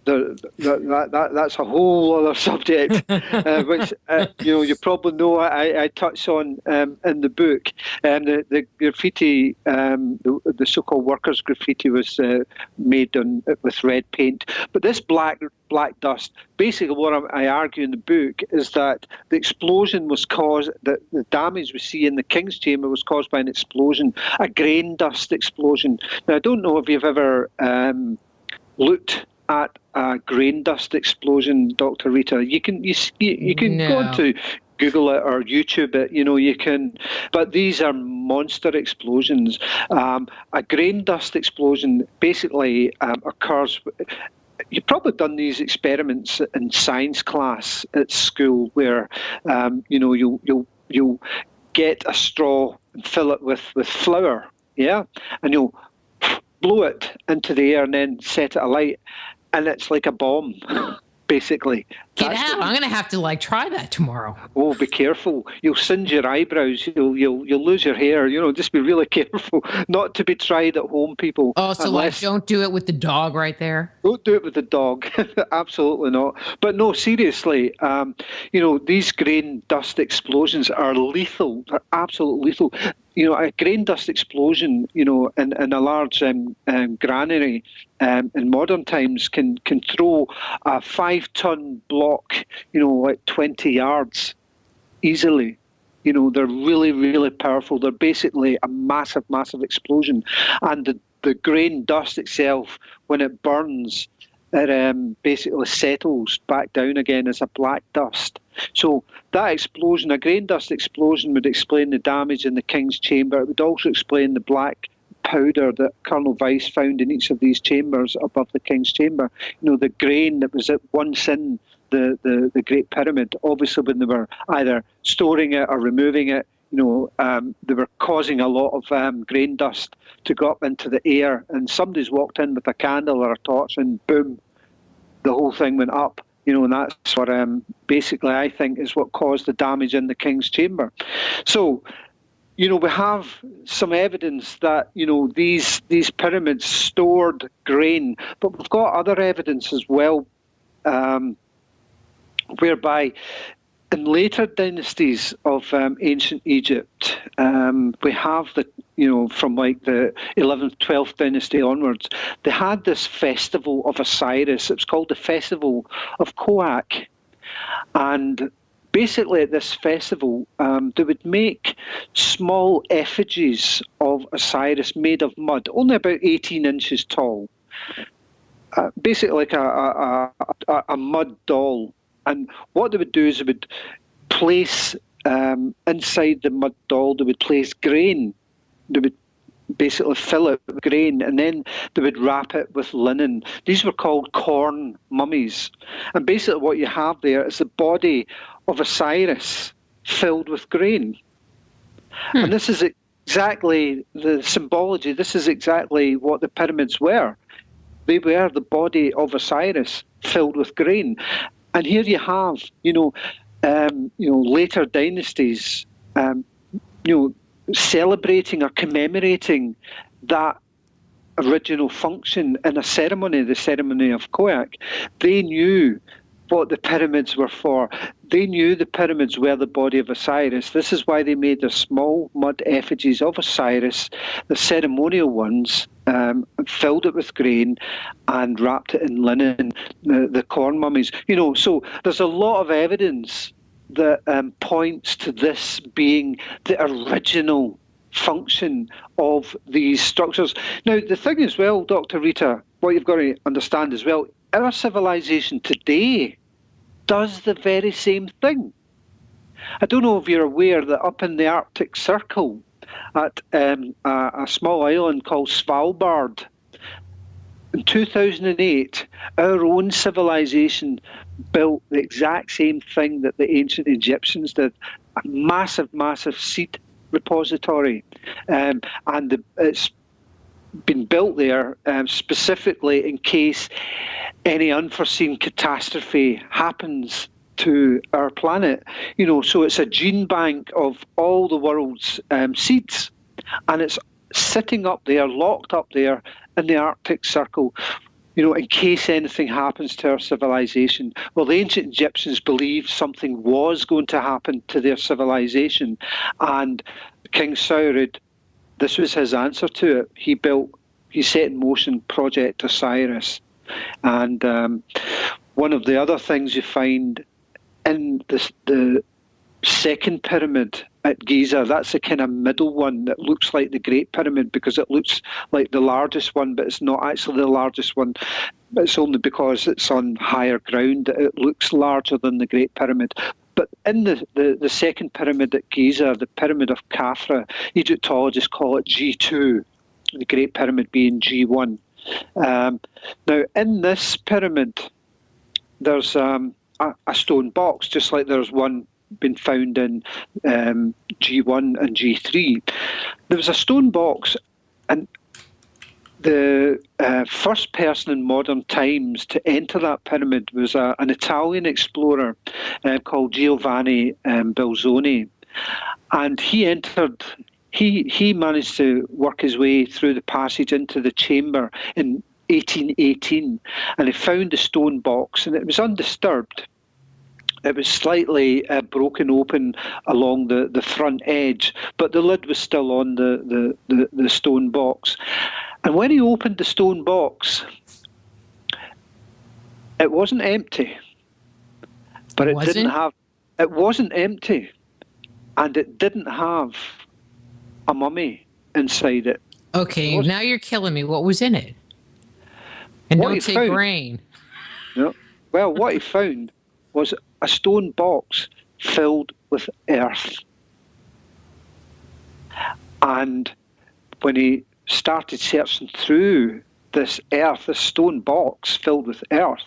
That's a whole other subject, which you probably know. I touch on in the book. The graffiti, the so-called workers' graffiti, was made with red paint. But this black dust, basically, what I argue in the book is that the explosion was caused. The damage we see in the King's Chamber was caused by an explosion, a grain dust explosion. Now, I don't know if you've ever looked at a grain dust explosion, Dr. Rita. You can go onto Google it or YouTube it. You can. But these are monster explosions. A grain dust explosion basically occurs. You've probably done these experiments in science class at school, where you'll get a straw and fill it with flour. Yeah, and you'll blow it into the air and then set it alight, and it's like a bomb, basically. Get out! I'm going to have to try that tomorrow. Oh, be careful! You'll singe your eyebrows. You'll lose your hair. Just be really careful not to be tried at home, people. Oh, so don't do it with the dog right there. Don't do it with the dog. Absolutely not. But no, seriously. These grain dust explosions are lethal. They're absolutely lethal. A grain dust explosion, in a large granary in modern times can throw a 5-ton block, 20 yards easily. They're really, really powerful. They're basically a massive, massive explosion. And the grain dust itself, when it burns, it basically settles back down again as a black dust. So that explosion, a grain dust explosion, would explain the damage in the King's Chamber. It would also explain the black powder that Colonel Vyse found in each of these chambers above the King's Chamber. The grain that was once in the Great Pyramid, obviously when they were either storing it or removing it, they were causing a lot of grain dust to go up into the air, and somebody's walked in with a candle or a torch and boom, the whole thing went up. And that's what basically I think is what caused the damage in the King's Chamber. So, we have some evidence that, these pyramids stored grain, but we've got other evidence as well, whereby in later dynasties of ancient Egypt, we have from like the 11th, 12th dynasty onwards, they had this festival of Osiris. It was called the Festival of Khoak. And basically at this festival, they would make small effigies of Osiris made of mud, only about 18 inches tall. Basically like a mud doll. And what they would do is they would place, inside the mud doll, they would place grain. They would basically fill it with grain, and then they would wrap it with linen. These were called corn mummies. And basically what you have there is the body of Osiris filled with grain. And this is exactly the symbology. This is exactly what the pyramids were. They were the body of Osiris filled with grain. And here you have, later dynasties, celebrating or commemorating that original function in a ceremony, the ceremony of Khoak. They knew what the pyramids were for. They knew the pyramids were the body of Osiris. This is why they made the small mud effigies of Osiris, the ceremonial ones, filled it with grain and wrapped it in linen, the corn mummies. So there's a lot of evidence that points to this being the original function of these structures. Now, the thing as well, Dr. Rita, what you've got to understand as well, our civilization today does the very same thing. I don't know if you're aware that up in the Arctic Circle at a small island called Svalbard, in 2008, our own civilization built the exact same thing that the ancient Egyptians did, a massive, massive seed repository. It's been built there specifically in case any unforeseen catastrophe happens to our planet. So it's a gene bank of all the world's seeds, and it's sitting up there, locked up there in the Arctic Circle, in case anything happens to our civilization. Well, the ancient Egyptians believed something was going to happen to their civilization, and King Saurid, this was his answer to it. He set in motion Project Osiris. And one of the other things you find in the second pyramid at Giza, that's the kind of middle one that looks like the Great Pyramid because it looks like the largest one, but it's not actually the largest one. It's only because it's on higher ground that it looks larger than the Great Pyramid. But in the second pyramid at Giza, the Pyramid of Khafra, Egyptologists call it G2, the Great Pyramid being G1. Now, in this pyramid, there's a stone box, just like there's one been found in G1 and G3. There was a stone box, and the first person in modern times to enter that pyramid was an Italian explorer called Giovanni Belzoni. And he entered, he managed to work his way through the passage into the chamber in 1818, and he found the stone box, and it was undisturbed. It was slightly broken open along the front edge, but the lid was still on the stone box. And when he opened the stone box, it wasn't empty. But it wasn't empty. And it didn't have a mummy inside it. Okay, now you're killing me. What was in it? And don't say grain. No. Well, what he found was a stone box filled with earth. And when he started searching through this stone box filled with earth,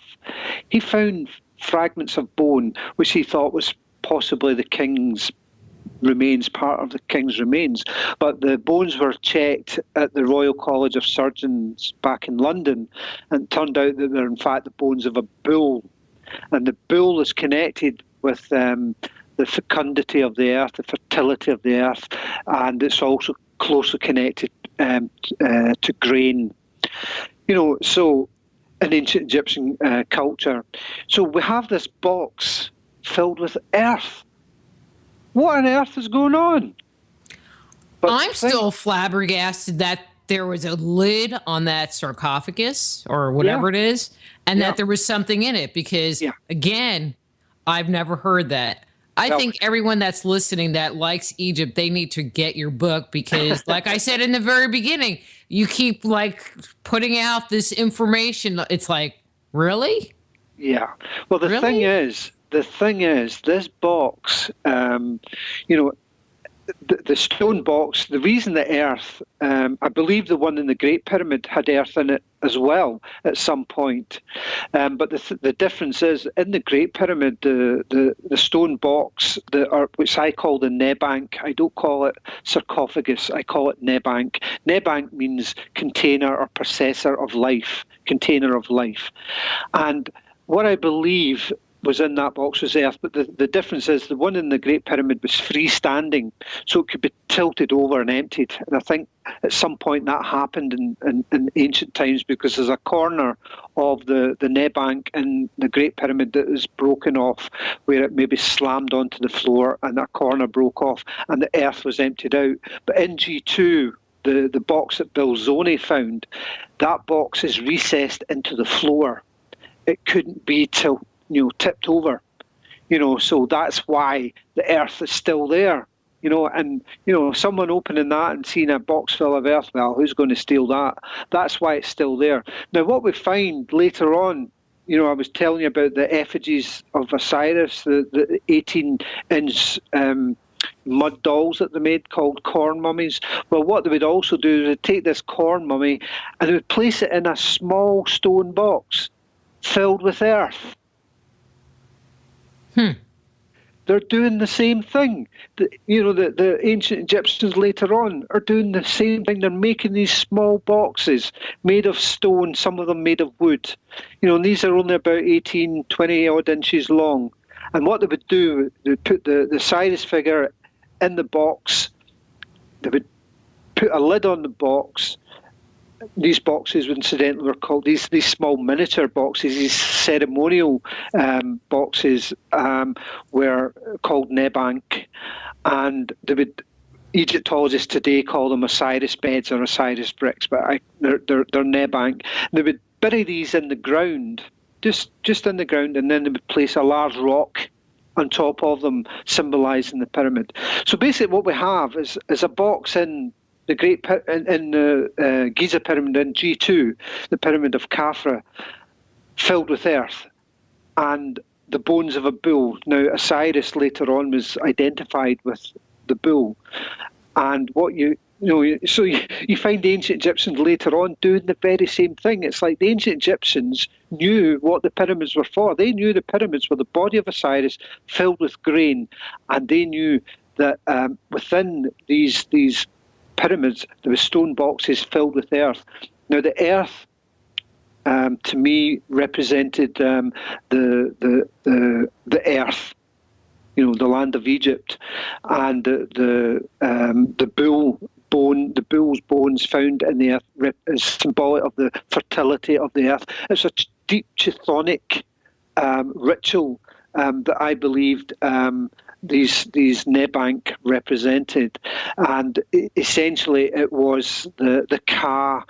he found fragments of bone, which he thought was possibly the king's remains, part of the king's remains. But the bones were checked at the Royal College of Surgeons back in London, and it turned out that they're in fact the bones of a bull. And the bull is connected with the fecundity of the earth, the fertility of the earth, and it's also closely connected to grain. So in ancient Egyptian culture. So we have this box filled with earth. What on earth is going on? But I'm still flabbergasted that there was a lid on that sarcophagus or whatever it is, and that there was something in it, because, again, I've never heard that. I think everyone that's listening that likes Egypt, they need to get your book, because, like I said in the very beginning, you keep like putting out this information. It's like, really? Yeah. Well, the thing is, this box, the stone box, the reason the earth, I believe the one in the Great Pyramid had earth in it as well at some point. But the difference is, in the Great Pyramid, the stone box, which I call the nebank, I don't call it sarcophagus, I call it nebank. Nebank means container or processor of life, container of life. And what I believe was in that box was earth, but the difference is the one in the Great Pyramid was freestanding, so it could be tilted over and emptied. And I think at some point that happened in ancient times, because there's a corner of the nebank in the Great Pyramid that is broken off, where it maybe slammed onto the floor and that corner broke off and the earth was emptied out. But in G2, the box that Bill Zoney found, that box is recessed into the floor. It couldn't be tipped over, so that's why the earth is still there, and someone opening that and seeing a box full of earth, well, who's going to steal that? That's why it's still there. Now, what we find later on, I was telling you about the effigies of Osiris, the 18-inch mud dolls that they made called corn mummies. Well, what they would also do is they'd take this corn mummy and they would place it in a small stone box filled with earth. They're doing the same thing. The ancient Egyptians later on are doing the same thing. They're making these small boxes made of stone, some of them made of wood. And these are only about 18, 20 odd inches long. And what they would do, they would put the Osiris figure in the box. They would put a lid on the box. These boxes, incidentally, were called these small miniature boxes. These ceremonial boxes were called nebank, and Egyptologists today call them Osiris beds or Osiris bricks, but they're nebank. They would bury these in the ground, just in the ground, and then they would place a large rock on top of them, symbolising the pyramid. So basically, what we have is a box in the Giza pyramid in G2, the pyramid of Khafra, filled with earth, and the bones of a bull. Now, Osiris later on was identified with the bull, and so you find the ancient Egyptians later on doing the very same thing. It's like the ancient Egyptians knew what the pyramids were for. They knew the pyramids were the body of Osiris filled with grain, and they knew that within these pyramids there were stone boxes filled with earth. Now, the earth, to me, represented the earth, the land of Egypt, and the bull's bones found in the earth is symbolic of the fertility of the earth. It's a deep chthonic ritual that I believed these nebank represented, and essentially it was the Ka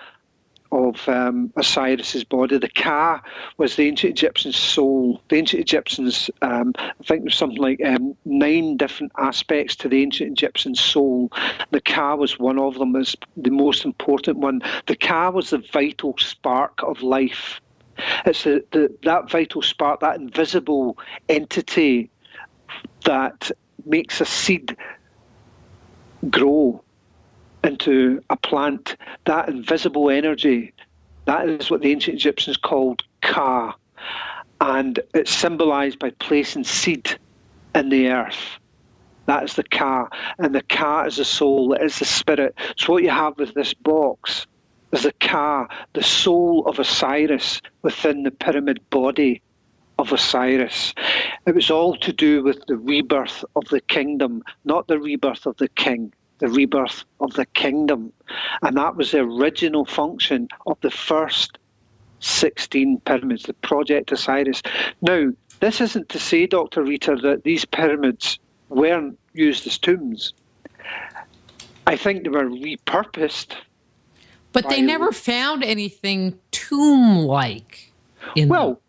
of Osiris's body. The Ka was the ancient Egyptian soul. The ancient Egyptians, I think there's something like 9 different aspects to the ancient Egyptian soul. The Ka was one of them, as the most important one. The Ka was the vital spark of life. It's that vital spark, that invisible entity that makes a seed grow into a plant. That invisible energy, that is what the ancient Egyptians called Ka, and it's symbolized by placing seed in the earth. That is the Ka, and the Ka is the soul, it is the spirit. So what you have with this box is the Ka, the soul of Osiris within the pyramid body of Osiris. It was all to do with the rebirth of the kingdom, not the rebirth of the king, the rebirth of the kingdom. And that was the original function of the first 16 pyramids, the Project Osiris. Now, this isn't to say, Dr. Rita, that these pyramids weren't used as tombs. I think they were repurposed. But they never found anything tomb-like. Well,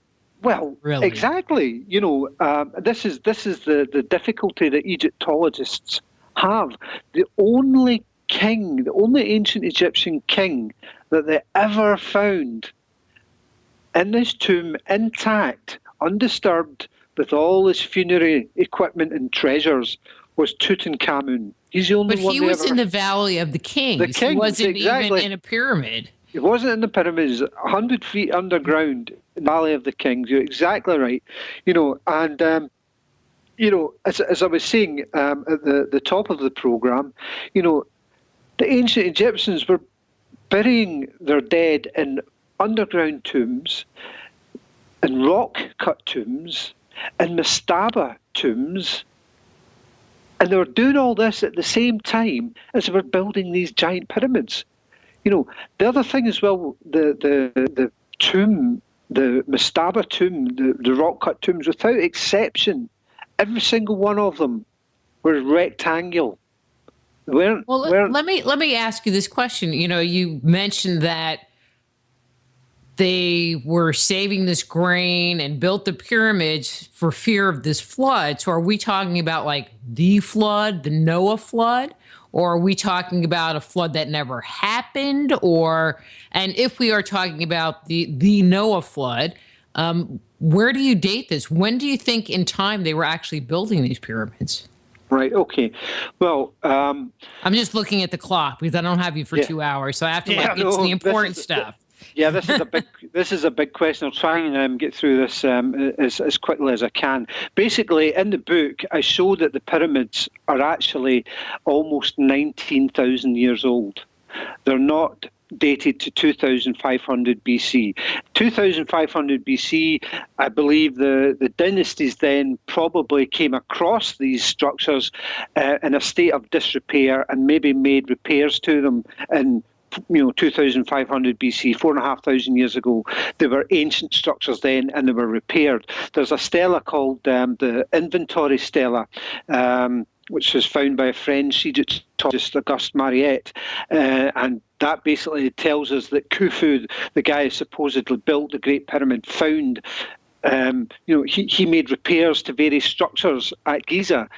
really. Exactly. You know, this is the difficulty that Egyptologists have. The only ancient Egyptian king that they ever found in this tomb intact, undisturbed, with all his funerary equipment and treasures, was Tutankhamun. He's the only one. But he was in the Valley of the Kings. The Kings, he wasn't exactly. even in a pyramid. He wasn't in the pyramids, 100 feet underground in the Valley of the Kings. You're exactly right. You know, and you know, as I was saying at the top of the program, you know, the ancient Egyptians were burying their dead in underground tombs, in rock-cut tombs, in mastaba tombs, and they were doing all this at the same time as they were building these giant pyramids. You know, the other thing as well, the tomb, the mastaba tomb, the rock-cut tombs, without exception, every single one of them were rectangular. Let me ask you this question. You know, you mentioned that they were saving this grain and built the pyramids for fear of this flood. So are we talking about like the flood, the Noah flood? Or are we talking about a flood that never happened? And if we are talking about the Noah flood, where do you date this? When do you think in time they were actually building these pyramids? Right. Okay. Well, I'm just looking at the clock because I don't have you for 2 hours, so I have to get to the important stuff. Yeah, this is a big question. I'll try and get through this as quickly as I can. Basically, in the book, I show that the pyramids are actually almost 19,000 years old. They're not dated to 2500 BC. 2500 BC, I believe the dynasties then probably came across these structures in a state of disrepair and maybe made repairs to them in 2500 BC, 4,500 years ago. They were ancient structures then and they were repaired. There's a stela called the Inventory Stela, which was found by a French Egyptologist, Auguste Mariette, and that basically tells us that Khufu, the guy who supposedly built the Great Pyramid, found, he made repairs to various structures at Giza,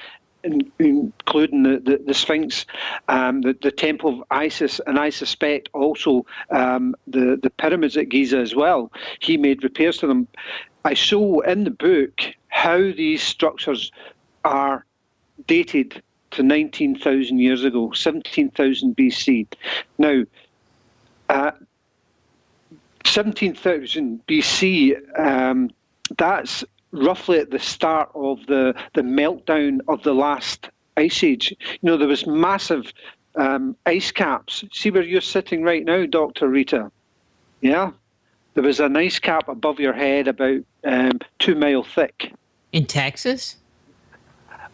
including the Sphinx, the Temple of Isis, and I suspect also the pyramids at Giza as well. He made repairs to them. I show in the book how these structures are dated to 19,000 years ago, 17,000 BC. Now, 17,000 BC, that's roughly at the start of the meltdown of the last ice age. You know, there was massive ice caps. See where you're sitting right now, Dr. Rita? Yeah? There was an ice cap above your head about 2 miles thick. In Texas?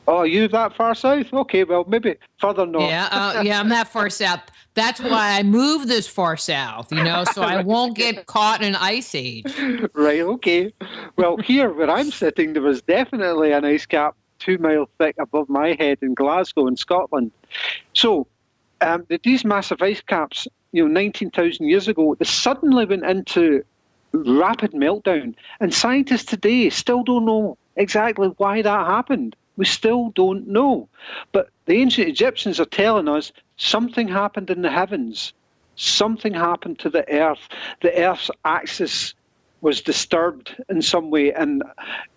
Oh, you that far south? Okay, well, maybe further north. Yeah, I'm that far south. That's why I moved this far south, so I won't get caught in an ice age. Right, okay. Well, here where I'm sitting, there was definitely an ice cap 2 miles thick above my head in Glasgow in Scotland. So these massive ice caps, 19,000 years ago, they suddenly went into rapid meltdown. And scientists today still don't know exactly why that happened. We still don't know. But the ancient Egyptians are telling us something happened in the heavens. Something happened to the earth. The earth's axis was disturbed in some way. And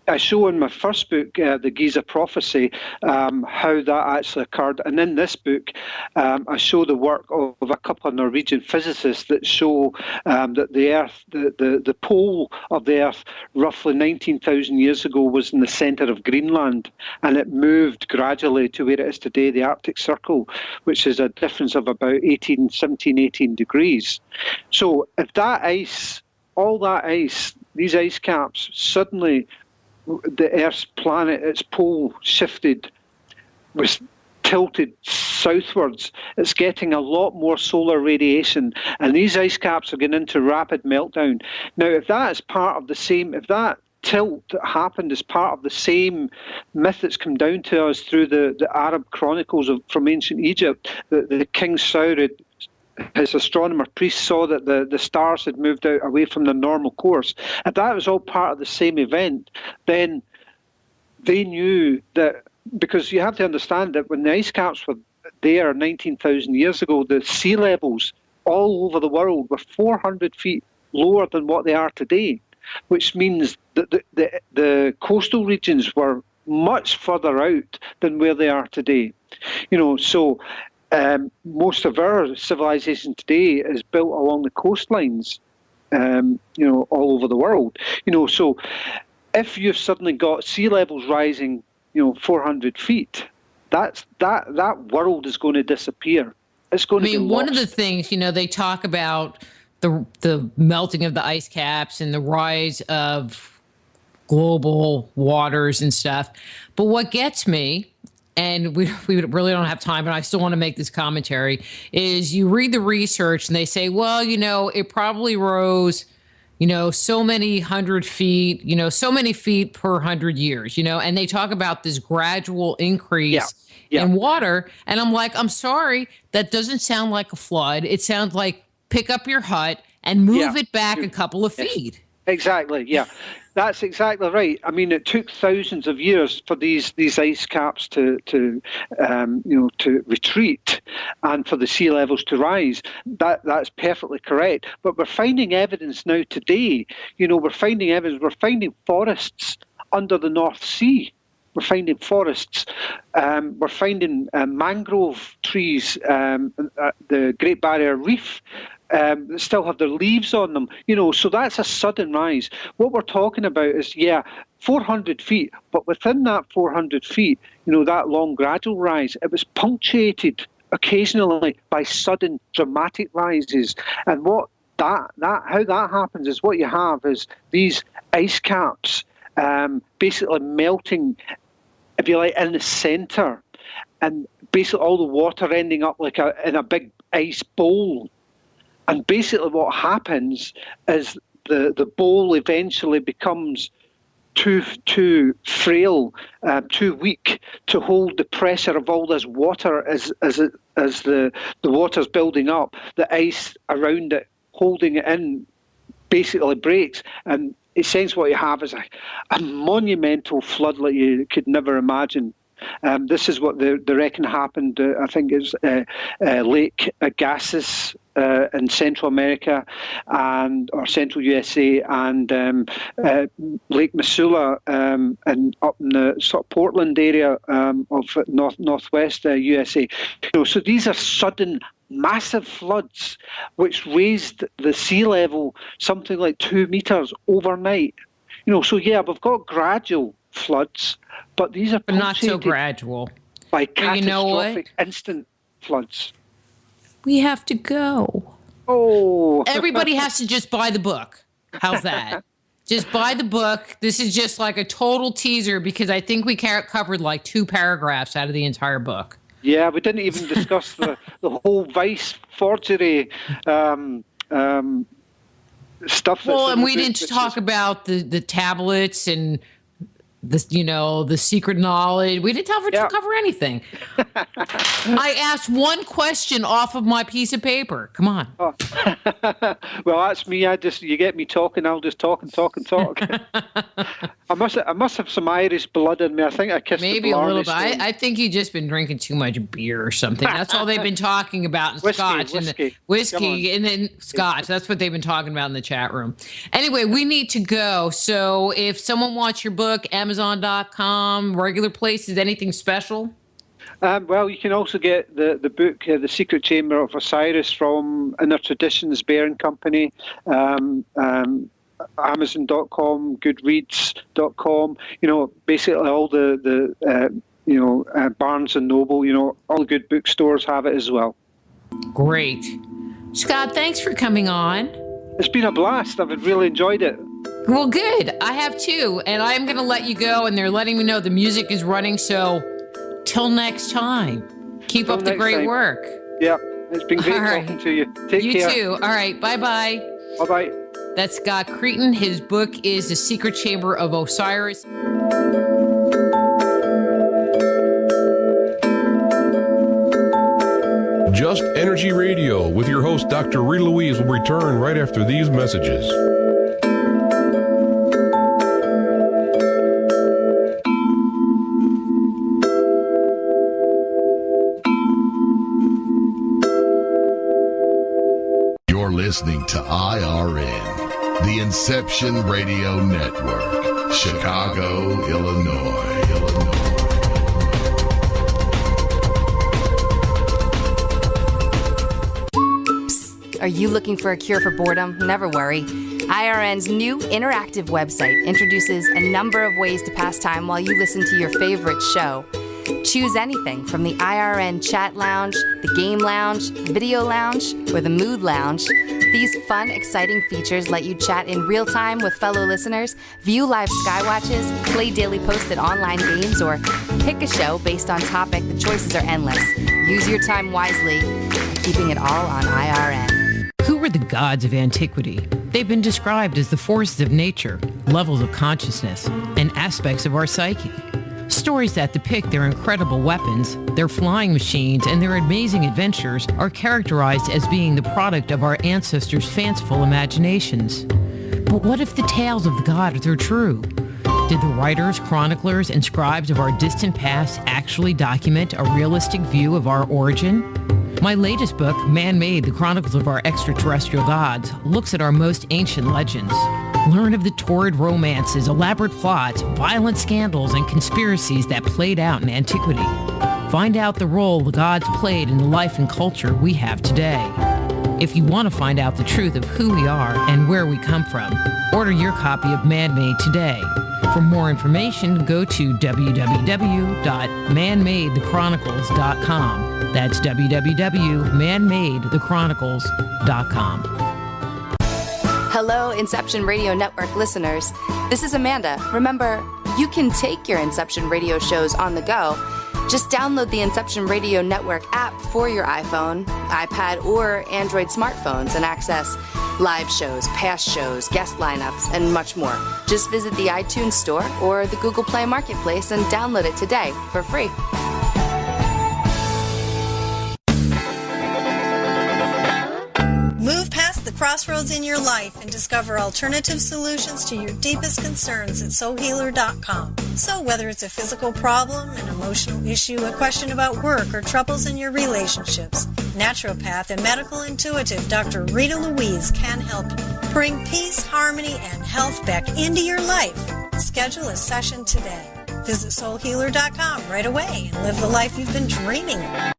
I show in my first book, The Giza Prophecy, how that actually occurred. And in this book, I show the work of a couple of Norwegian physicists that show that the Earth, the pole of the Earth, roughly 19,000 years ago, was in the centre of Greenland. And it moved gradually to where it is today, the Arctic Circle, which is a difference of about 17, 18 degrees. So if that ice, all that ice, these ice caps, suddenly the Earth's planet, its pole shifted, was tilted southwards. It's getting a lot more solar radiation, and these ice caps are getting into rapid meltdown. Now, if that is part of the same, if that tilt that happened as part of the same myth that's come down to us through the Arab chronicles from ancient Egypt. The King Saurid, his astronomer priest, saw that the stars had moved out away from their normal course. If that was all part of the same event, then they knew that, because you have to understand that when the ice caps were there 19,000 years ago, the sea levels all over the world were 400 feet lower than what they are today, which means that the coastal regions were much further out than where they are today. So most of our civilization today is built along the coastlines, all over the world. So if you've suddenly got sea levels rising, 400 feet, that world is going to disappear. It's going to be lost. One of the things, they talk about the melting of the ice caps and the rise of global waters and stuff. But what gets me, and we really don't have time, but I still want to make this commentary, is you read the research and they say, well, it probably rose, so many 100 feet, so many feet per 100 years, and they talk about this gradual increase in water. And I'm like, I'm sorry, that doesn't sound like a flood. It sounds like pick up your hut and move it back a couple of feet. Exactly. Yeah, that's exactly right. I mean, it took thousands of years for these ice caps to retreat and for the sea levels to rise. That's perfectly correct. But we're finding evidence now today. We're finding forests under the North Sea. We're finding forests. We're finding mangrove trees, the Great Barrier Reef. Still have their leaves on them, so that's a sudden rise. What we're talking about is, 400 feet, but within that 400 feet, that long gradual rise, it was punctuated occasionally by sudden dramatic rises. And how that happens is, what you have is these ice caps basically melting, if you like, in the centre, and basically all the water ending up in a big ice bowl. And basically what happens is the bowl eventually becomes too frail, too weak to hold the pressure of all this water as the water's building up. The ice around it, holding it in, basically breaks. And essentially what you have is a monumental flood like you could never imagine. This is what they reckon happened, I think it's Lake Agassiz in Central America or Central USA, and Lake Missoula and up in the sort of Portland area of northwest USA. So these are sudden, massive floods which raised the sea level something like 2 meters overnight. So we've got gradual floods, but these are not so gradual by catastrophic instant floods. We have to go. Oh. Everybody has to just buy the book. How's that? Just buy the book. This is just like a total teaser, because I think we covered like 2 paragraphs out of the entire book. Yeah, we didn't even discuss the whole vice forgery stuff. Well, and we didn't talk about the tablets and the secret knowledge. We didn't cover anything. I asked one question off of my piece of paper. Come on. Oh. Well, that's me. You get me talking, I'll just talk and talk and talk. I must have some Irish blood in me. I think I kissed maybe the a little bit. I think you've just been drinking too much beer or something. That's all they've been talking about in Scotch. Whiskey and then Scotch. That's what they've been talking about in the chat room. Anyway, we need to go. So if someone wants your book, Amazon.com, regular places, anything special? Well, you can also get the book, The Secret Chamber of Osiris, from Inner Traditions Bearing Company, Amazon.com, Goodreads.com, basically all the Barnes and Noble, all good bookstores have it as well. Great. Scott, thanks for coming on. It's been a blast. I've really enjoyed it. Well, good. I have too. And I'm going to let you go, and they're letting me know the music is running. So till next time, keep up the great work. Yeah, it's been great talking to you. Take care. You too. All right. Bye-bye. Bye-bye. That's Scott Creighton. His book is The Secret Chamber of Osiris. Just Energy Radio with your host, Dr. Rita Louise, will return right after these messages. You're listening to IRN, the Inception Radio Network, Chicago, Illinois. Are you looking for a cure for boredom? Never worry. IRN's new interactive website introduces a number of ways to pass time while you listen to your favorite show. Choose anything from the IRN Chat Lounge, the Game Lounge, Video Lounge, or the Mood Lounge. These fun, exciting features let you chat in real time with fellow listeners, view live skywatches, play daily posted online games, or pick a show based on topic. The choices are endless. Use your time wisely, keeping it all on IRN. Who were the gods of antiquity? They've been described as the forces of nature, levels of consciousness, and aspects of our psyche. Stories that depict their incredible weapons, their flying machines, and their amazing adventures are characterized as being the product of our ancestors' fanciful imaginations. But what if the tales of the gods are true? Did the writers, chroniclers, and scribes of our distant past actually document a realistic view of our origin? My latest book, Man-Made, The Chronicles of Our Extraterrestrial Gods, looks at our most ancient legends. Learn of the torrid romances, elaborate plots, violent scandals, and conspiracies that played out in antiquity. Find out the role the gods played in the life and culture we have today. If you want to find out the truth of who we are and where we come from, order your copy of Man-Made today. For more information, go to www.manmadethechronicles.com. That's www.manmadethechronicles.com. Hello, Inception Radio Network listeners. This is Amanda. Remember, you can take your Inception Radio shows on the go. Just download the Inception Radio Network app for your iPhone, iPad, or Android smartphones and access live shows, past shows, guest lineups, and much more. Just visit the iTunes Store or the Google Play Marketplace and download it today for free. Move past the crossroads in your life and discover alternative solutions to your deepest concerns at soulhealer.com. So whether it's a physical problem, an emotional issue, a question about work, or troubles in your relationships, naturopath and medical intuitive Dr. Rita Louise can help you. Bring peace, harmony, and health back into your life. Schedule a session today. Visit soulhealer.com right away and live the life you've been dreaming of.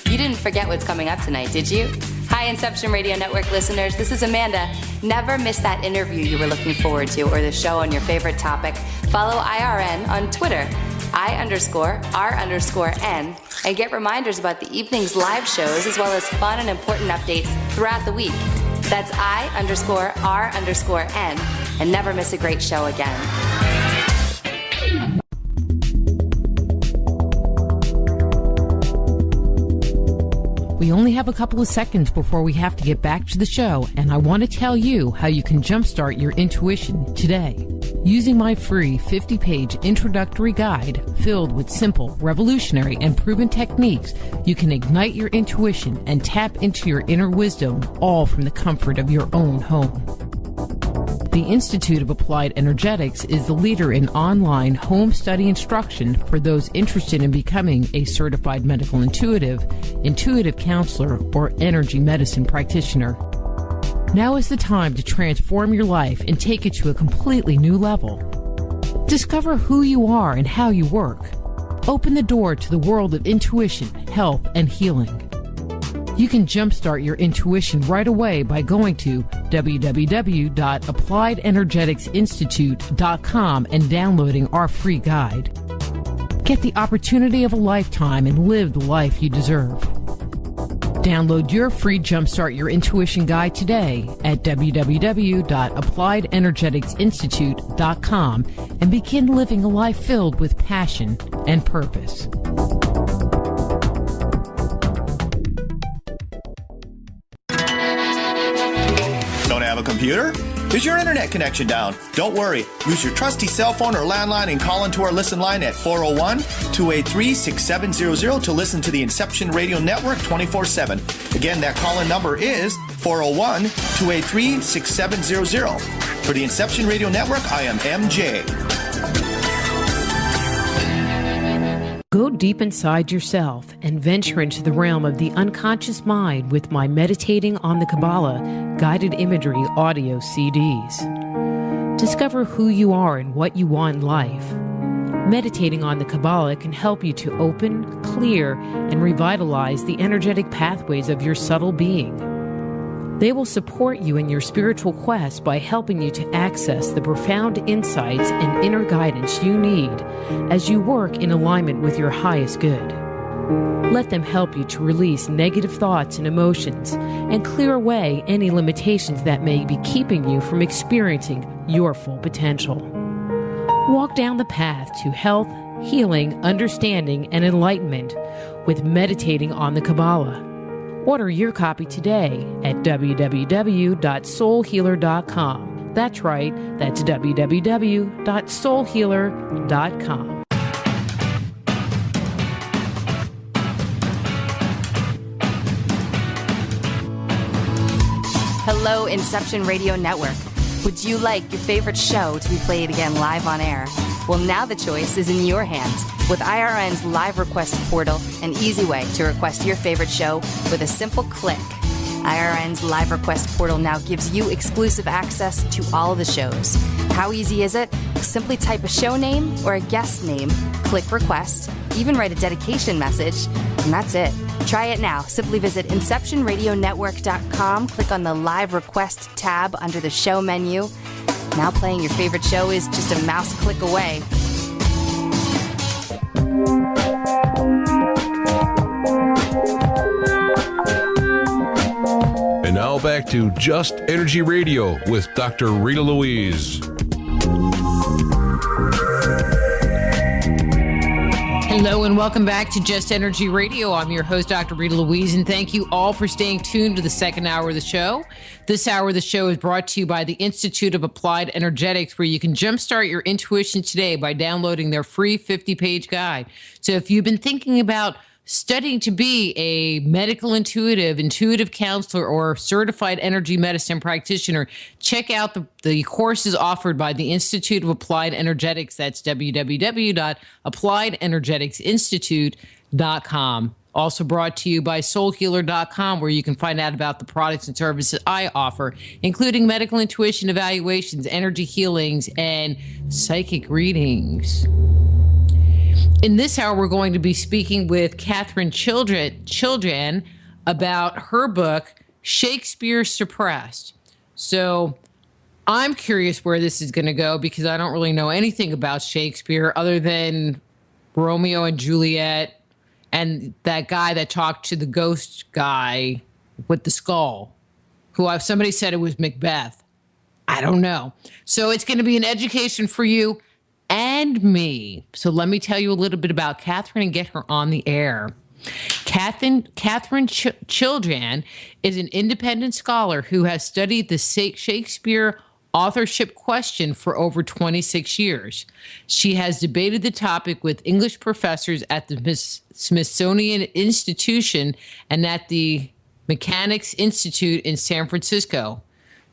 You didn't forget what's coming up tonight, did you? Hi, Inception Radio Network listeners. This is Amanda. Never miss that interview you were looking forward to or the show on your favorite topic. Follow IRN on Twitter, I_R_N, and get reminders about the evening's live shows as well as fun and important updates throughout the week. That's I_R_N, and never miss a great show again. We only have a couple of seconds before we have to get back to the show, and I want to tell you how you can jumpstart your intuition today. Using my free 50-page introductory guide filled with simple, revolutionary, and proven techniques, you can ignite your intuition and tap into your inner wisdom, all from the comfort of your own home. The Institute of Applied Energetics is the leader in online home study instruction for those interested in becoming a certified medical intuitive, intuitive counselor, or energy medicine practitioner. Now is the time to transform your life and take it to a completely new level. Discover who you are and how you work. Open the door to the world of intuition, health, and healing. You can jumpstart your intuition right away by going to www.appliedenergeticsinstitute.com and downloading our free guide. Get the opportunity of a lifetime and live the life you deserve. Download your free Jumpstart Your Intuition guide today at www.appliedenergeticsinstitute.com and begin living a life filled with passion and purpose. Don't have a Computer? Is your internet connection down? Don't worry. Use your trusty cell phone or landline and call into our listen line at 401-283-6700 to listen to the Inception Radio Network 24/7. Again, that call-in number is 401-283-6700. For the Inception Radio Network, I am MJ. Go deep inside yourself and venture into the realm of the unconscious mind with my Meditating on the Kabbalah guided imagery audio CDs. Discover who you are and what you want in life. Meditating on the Kabbalah can help you to open, clear, and revitalize the energetic pathways of your subtle being. They will support you in your spiritual quest by helping you to access the profound insights and inner guidance you need as you work in alignment with your highest good. Let them help you to release negative thoughts and emotions and clear away any limitations that may be keeping you from experiencing your full potential. Walk down the path to health, healing, understanding, and enlightenment with Meditating on the Kabbalah. Order your copy today at www.soulhealer.com. That's right, that's www.soulhealer.com. Hello, Inception Radio Network. Would you like your favorite show to be played again live on air? Well, now the choice is in your hands with IRN's live request portal, an easy way to request your favorite show with a simple click. IRN's live request portal now gives you exclusive access to all the shows. How easy is it? Simply type a show name or a guest name, click request, even write a dedication message, and that's it. Try it now. Simply visit InceptionRadioNetwork.com, click on the live request tab under the show menu. Now playing your favorite show is just a mouse click away. And now back to Just Energy Radio with Dr. Rita Louise. Hello and welcome back to Just Energy Radio. I'm your host, Dr. Rita Louise, and thank you all for staying tuned to the second hour of the show. This hour of the show is brought to you by the Institute of Applied Energetics, where you can jumpstart your intuition today by downloading their free 50-page guide. So if you've been thinking about studying to be a medical intuitive counselor, or certified energy medicine practitioner, check out the courses offered by the Institute of Applied Energetics. That's www.appliedenergeticsinstitute.com. Also brought to you by soulhealer.com, where you can find out about the products and services I offer, including medical intuition evaluations, energy healings, and psychic readings. In this hour, we're going to be speaking with Katherine Chiljan about her book, Shakespeare Suppressed. So I'm curious where this is going to go, because I don't really know anything about Shakespeare other than Romeo and Juliet and that guy that talked to the ghost guy with the skull, somebody said it was Macbeth. I don't know. So it's going to be an education for you and me. So let me tell you a little bit about Katherine and get her on the air. Katherine Chiljan is an independent scholar who has studied the Shakespeare authorship question for over 26 years. She has debated the topic with English professors at the Smithsonian Institution and at the Mechanics Institute in San Francisco.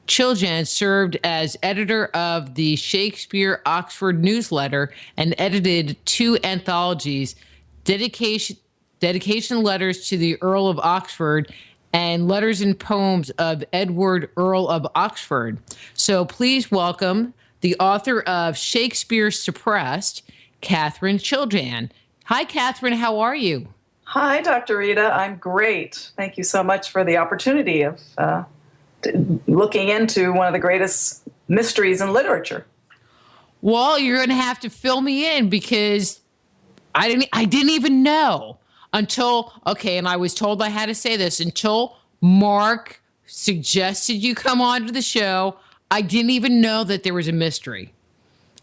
Chiljan served as editor of the Shakespeare Oxford newsletter and edited 2 anthologies, dedication letters to the Earl of Oxford and letters and poems of Edward, Earl of Oxford. So please welcome the author of Shakespeare Suppressed, Katherine Chiljan. Hi, Katherine. How are you? Hi, Dr. Rita. I'm great. Thank you so much for the opportunity of looking into one of the greatest mysteries in literature. Well, you're going to have to fill me in, because I didn't even know until, and I was told I had to say this, until Mark suggested you come on to the show. I didn't even know that there was a mystery.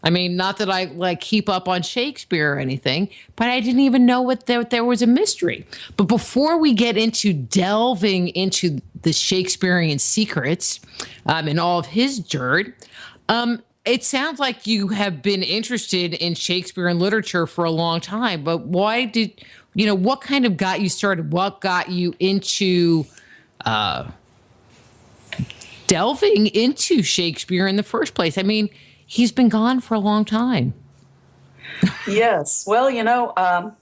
I mean, not that I like keep up on Shakespeare or anything, but I didn't even know there was a mystery. But before we get into delving into the Shakespearean secrets and all of his dirt, it sounds like you have been interested in Shakespeare and literature for a long time. But why did, what kind of got you started? What got you into delving into Shakespeare in the first place? I mean, he's been gone for a long time. Yes. Well,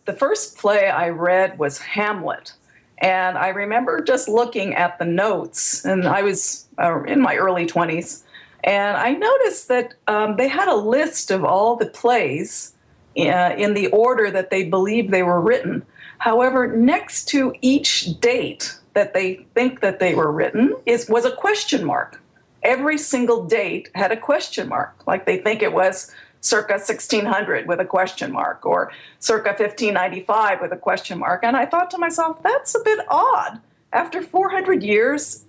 the first play I read was Hamlet. And I remember just looking at the notes, and I was in my early 20s, and I noticed that they had a list of all the plays in the order that they believed they were written. However, next to each date that they think that they were written was a question mark. Every single date had a question mark, like they think it was circa 1600 with a question mark, or circa 1595 with a question mark. And I thought to myself, that's a bit odd. After 400 years,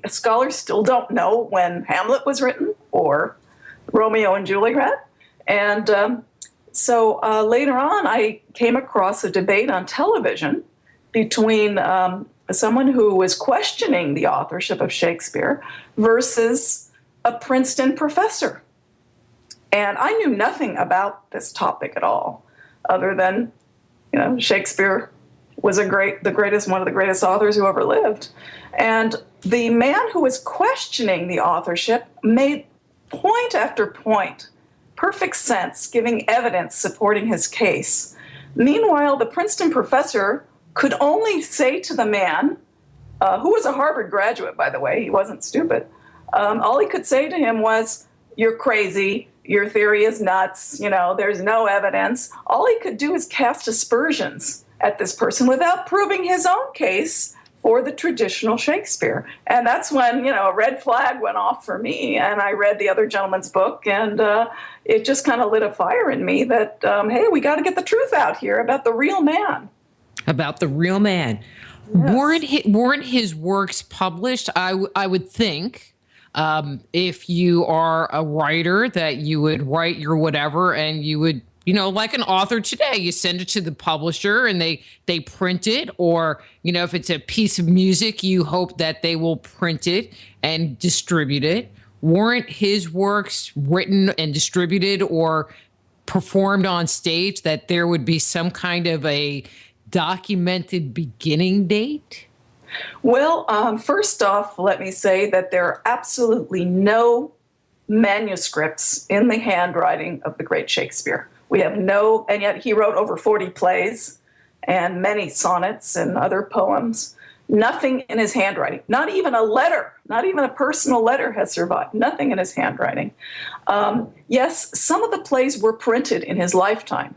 scholars still don't know when Hamlet was written or Romeo and Juliet. And so later on, I came across a debate on television between someone who was questioning the authorship of Shakespeare versus a Princeton professor. And I knew nothing about this topic at all, other than, Shakespeare was one of the greatest authors who ever lived. And the man who was questioning the authorship made point after point, perfect sense, giving evidence supporting his case. Meanwhile, the Princeton professor could only say to the man, who was a Harvard graduate, by the way, he wasn't stupid, all he could say to him was, "You're crazy, your theory is nuts, there's no evidence." All he could do is cast aspersions at this person without proving his own case for the traditional Shakespeare. And that's when, a red flag went off for me, and I read the other gentleman's book, and it just kind of lit a fire in me that, hey, we got to get the truth out here about the real man. About the real man. Yes. Weren't his works published? I would think if you are a writer that you would write your whatever, and you would, like an author today, you send it to the publisher and they print it, or, if it's a piece of music, you hope that they will print it and distribute it. Weren't his works written and distributed or performed on stage that there would be some kind of a documented beginning date? Well, first off, let me say that there are absolutely no manuscripts in the handwriting of the great Shakespeare. We have and yet he wrote over 40 plays and many sonnets and other poems. Nothing in his handwriting, not even a letter, not even a personal letter has survived, nothing in his handwriting. Yes, some of the plays were printed in his lifetime.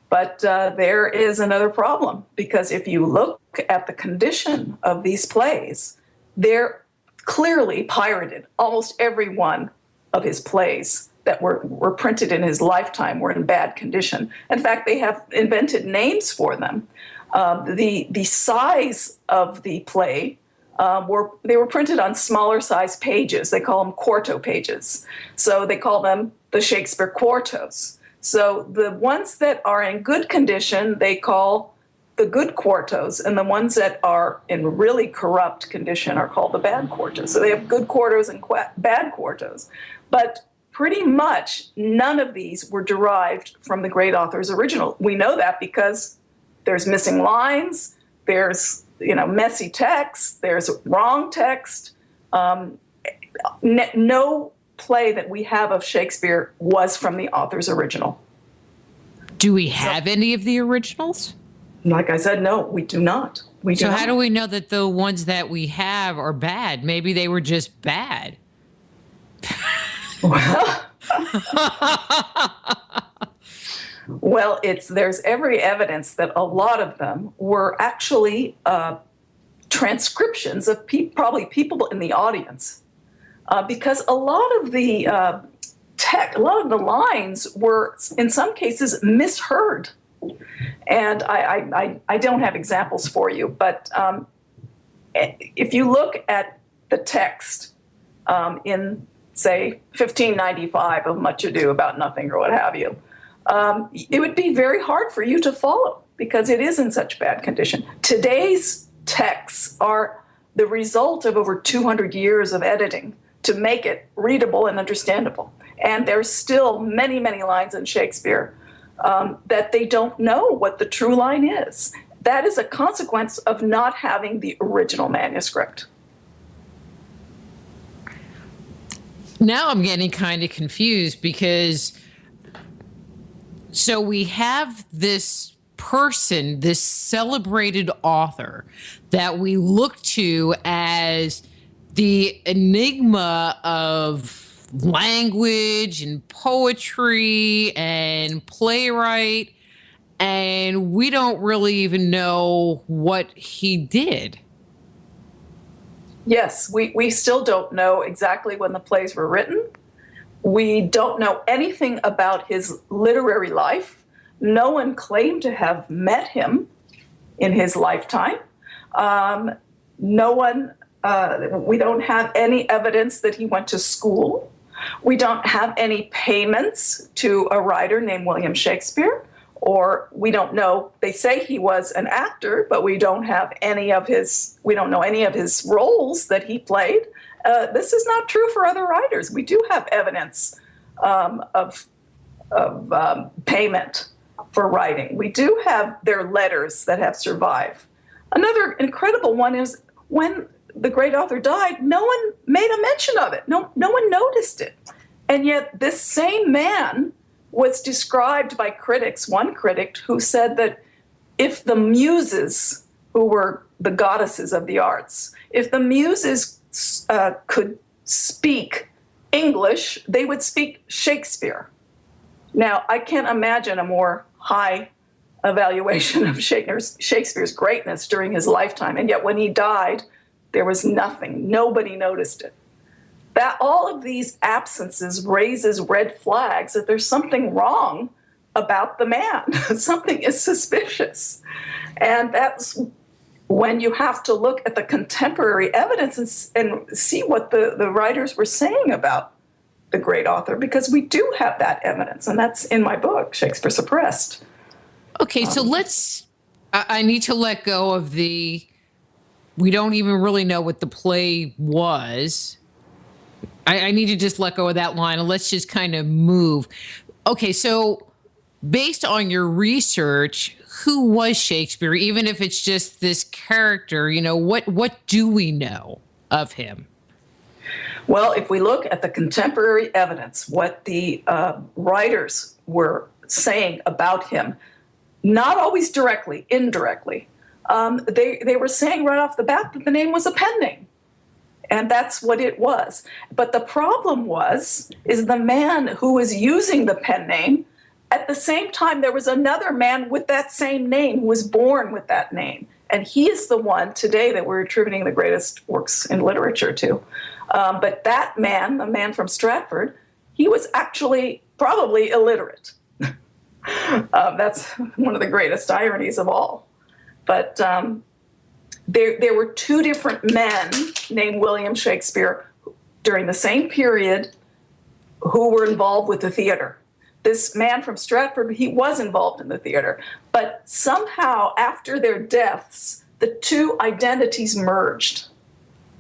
But there is another problem, because if you look at the condition of these plays, they're clearly pirated. Almost every one of his plays that were printed in his lifetime were in bad condition. In fact, they have invented names for them. The size of the play, they were printed on smaller size pages. They call them quarto pages. So they call them the Shakespeare quartos. So the ones that are in good condition, they call the good quartos, and the ones that are in really corrupt condition are called the bad quartos. So they have good quartos and bad quartos. But pretty much none of these were derived from the great author's original. We know that because there's missing lines, there's messy text, there's wrong text. No play that we have of Shakespeare was from the author's original. Do we have any of the originals? Like I said, no, we do not. So how do we know that the ones that we have are bad? Maybe they were just bad. Well, there's every evidence that a lot of them were actually transcriptions of probably people in the audience. Because a lot of the lines were, in some cases, misheard. And I don't have examples for you, but if you look at the text in say, 1595 of Much Ado About Nothing or what have you, it would be very hard for you to follow because it is in such bad condition. Today's texts are the result of over 200 years of editing to make it readable and understandable. And there's still many, many lines in Shakespeare that they don't know what the true line is. That is a consequence of not having the original manuscript. Now I'm getting kind of confused because so we have this person, this celebrated author that we look to as the enigma of language and poetry and playwright, and we don't really even know what he did. Yes, we still don't know exactly when the plays were written. We don't know anything about his literary life. No one claimed to have met him in his lifetime. We don't have any evidence that he went to school. We don't have any payments to a writer named William Shakespeare, or we don't know, they say he was an actor, but we don't know any of his roles that he played. This is not true for other writers. We do have evidence of payment for writing. We do have their letters that have survived. Another incredible one is when the great author died, no one made a mention of it. No one noticed it. And yet this same man was described by critics, one critic who said that if the muses, who were the goddesses of the arts, if the muses could speak English, they would speak Shakespeare. Now, I can't imagine a more high evaluation of Shakespeare's greatness during his lifetime, and yet when he died, there was nothing. Nobody noticed it. That all of these absences raises red flags that there's something wrong about the man. Something is suspicious. And that's when you have to look at the contemporary evidence and see what the writers were saying about the great author, because we do have that evidence, and that's in my book, Shakespeare Suppressed. Okay, so I need to let go of we don't even really know what the play was. I need to just let go of that line and let's just kind of move. Okay, so based on your research, who was Shakespeare? Even if it's just this character, what do we know of him? Well, if we look at the contemporary evidence, what the writers were saying about him, not always directly, indirectly, they were saying right off the bat that the name was a pen name. And that's what it was. But the problem is the man who was using the pen name, at the same time, there was another man with that same name who was born with that name. And he is the one today that we're attributing the greatest works in literature to. But that man, the man from Stratford, he was actually probably illiterate. That's one of the greatest ironies of all. But there were two different men named William Shakespeare during the same period who were involved with the theater. This man from Stratford, he was involved in the theater. But somehow, after their deaths, the two identities merged.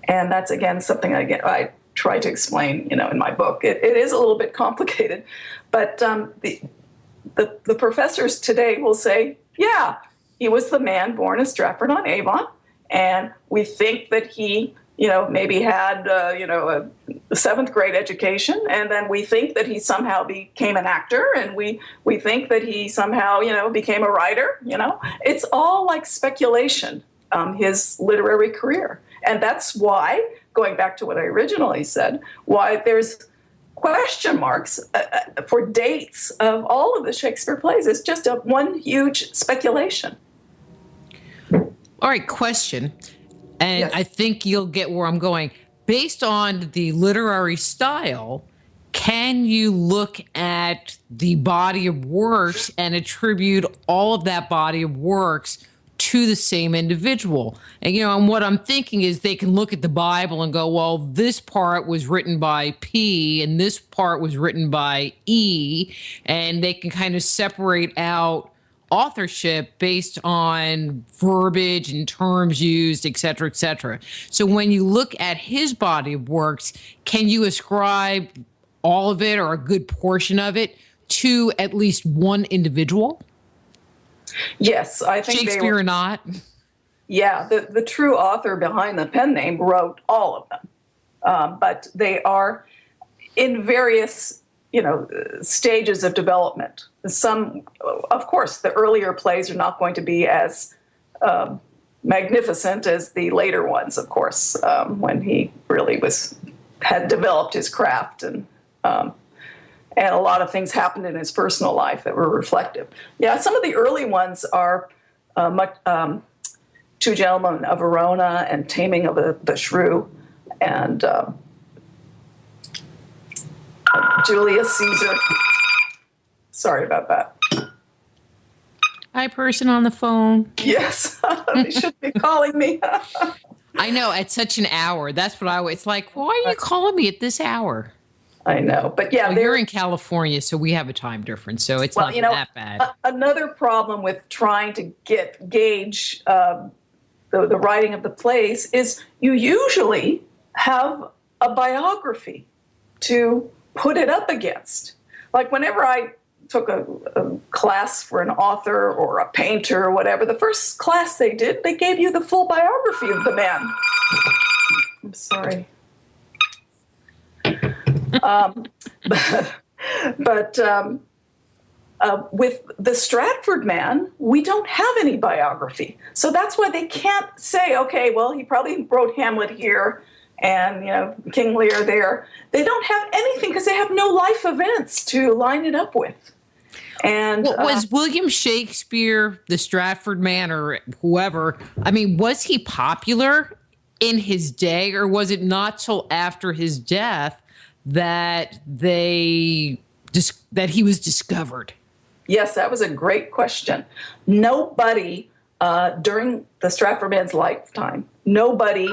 And that's, again, something I try to explain, in my book. It is a little bit complicated. But the professors today will say, yeah, he was the man born in Stratford-on-Avon, and we think that he, maybe had, a seventh grade education, and then we think that he somehow became an actor, and we think that he somehow, became a writer. It's all like speculation, his literary career. And that's why, going back to what I originally said, why there's question marks for dates of all of the Shakespeare plays. It's just one huge speculation. All right, question. And Yes. I think you'll get where I'm going. Based on the literary style, can you look at the body of works and attribute all of that body of works to the same individual. And, and what I'm thinking is they can look at the Bible and go, well, this part was written by P and this part was written by E, and they can kind of separate out authorship based on verbiage and terms used, et cetera, et cetera. So when you look at his body of works, can you ascribe all of it or a good portion of it to at least one individual? Yes, I think Shakespeare or not? Yeah, the true author behind the pen name wrote all of them, but they are in various stages of development. Some, of course, the earlier plays are not going to be as magnificent as the later ones, of course, when he really had developed his craft, and a lot of things happened in his personal life that were reflective. Yeah, some of the early ones are Two Gentlemen of Verona and Taming of the Shrew, and Julius Caesar. Sorry about that. Hi, person on the phone. Yes, they should be calling me. I know, at such an hour. That's what it's like, why are you calling me at this hour? I know, but yeah. Well, you're in California, so we have a time difference, so it's not that bad. Another problem with trying to gauge the writing of the plays is you usually have a biography to put it up against. Like whenever I took a class for an author or a painter or whatever, the first class they did, they gave you the full biography of the man. I'm sorry. But with the Stratford man, we don't have any biography. So that's why they can't say, okay, well, he probably wrote Hamlet here and, King Lear there. They don't have anything because they have no life events to line it up with. And was William Shakespeare the Stratford man or whoever? I mean, was he popular in his day, or was it not till after his death that he was discovered? Yes, that was a great question. Nobody during the Stratford man's lifetime, nobody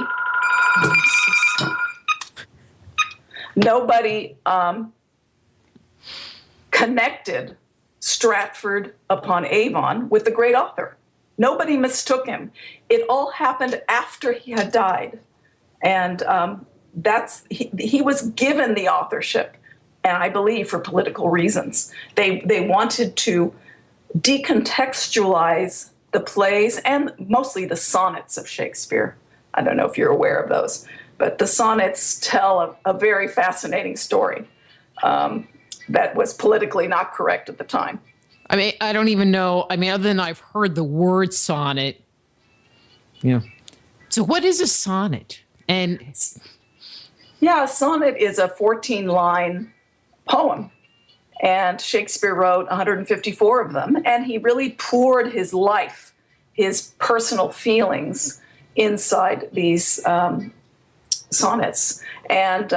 connected Stratford upon Avon with the great author. Nobody mistook him. It all happened after he had died, and he was given the authorship, and I believe for political reasons. They wanted to decontextualize the plays and mostly the sonnets of Shakespeare. I don't know if you're aware of those, but the sonnets tell a very fascinating story that was politically not correct at the time. I mean, I don't even know. I mean, other than I've heard the word sonnet. Yeah. So what is a sonnet? And yeah, a sonnet is a 14-line poem. And Shakespeare wrote 154 of them. And he really poured his life, his personal feelings inside these sonnets. And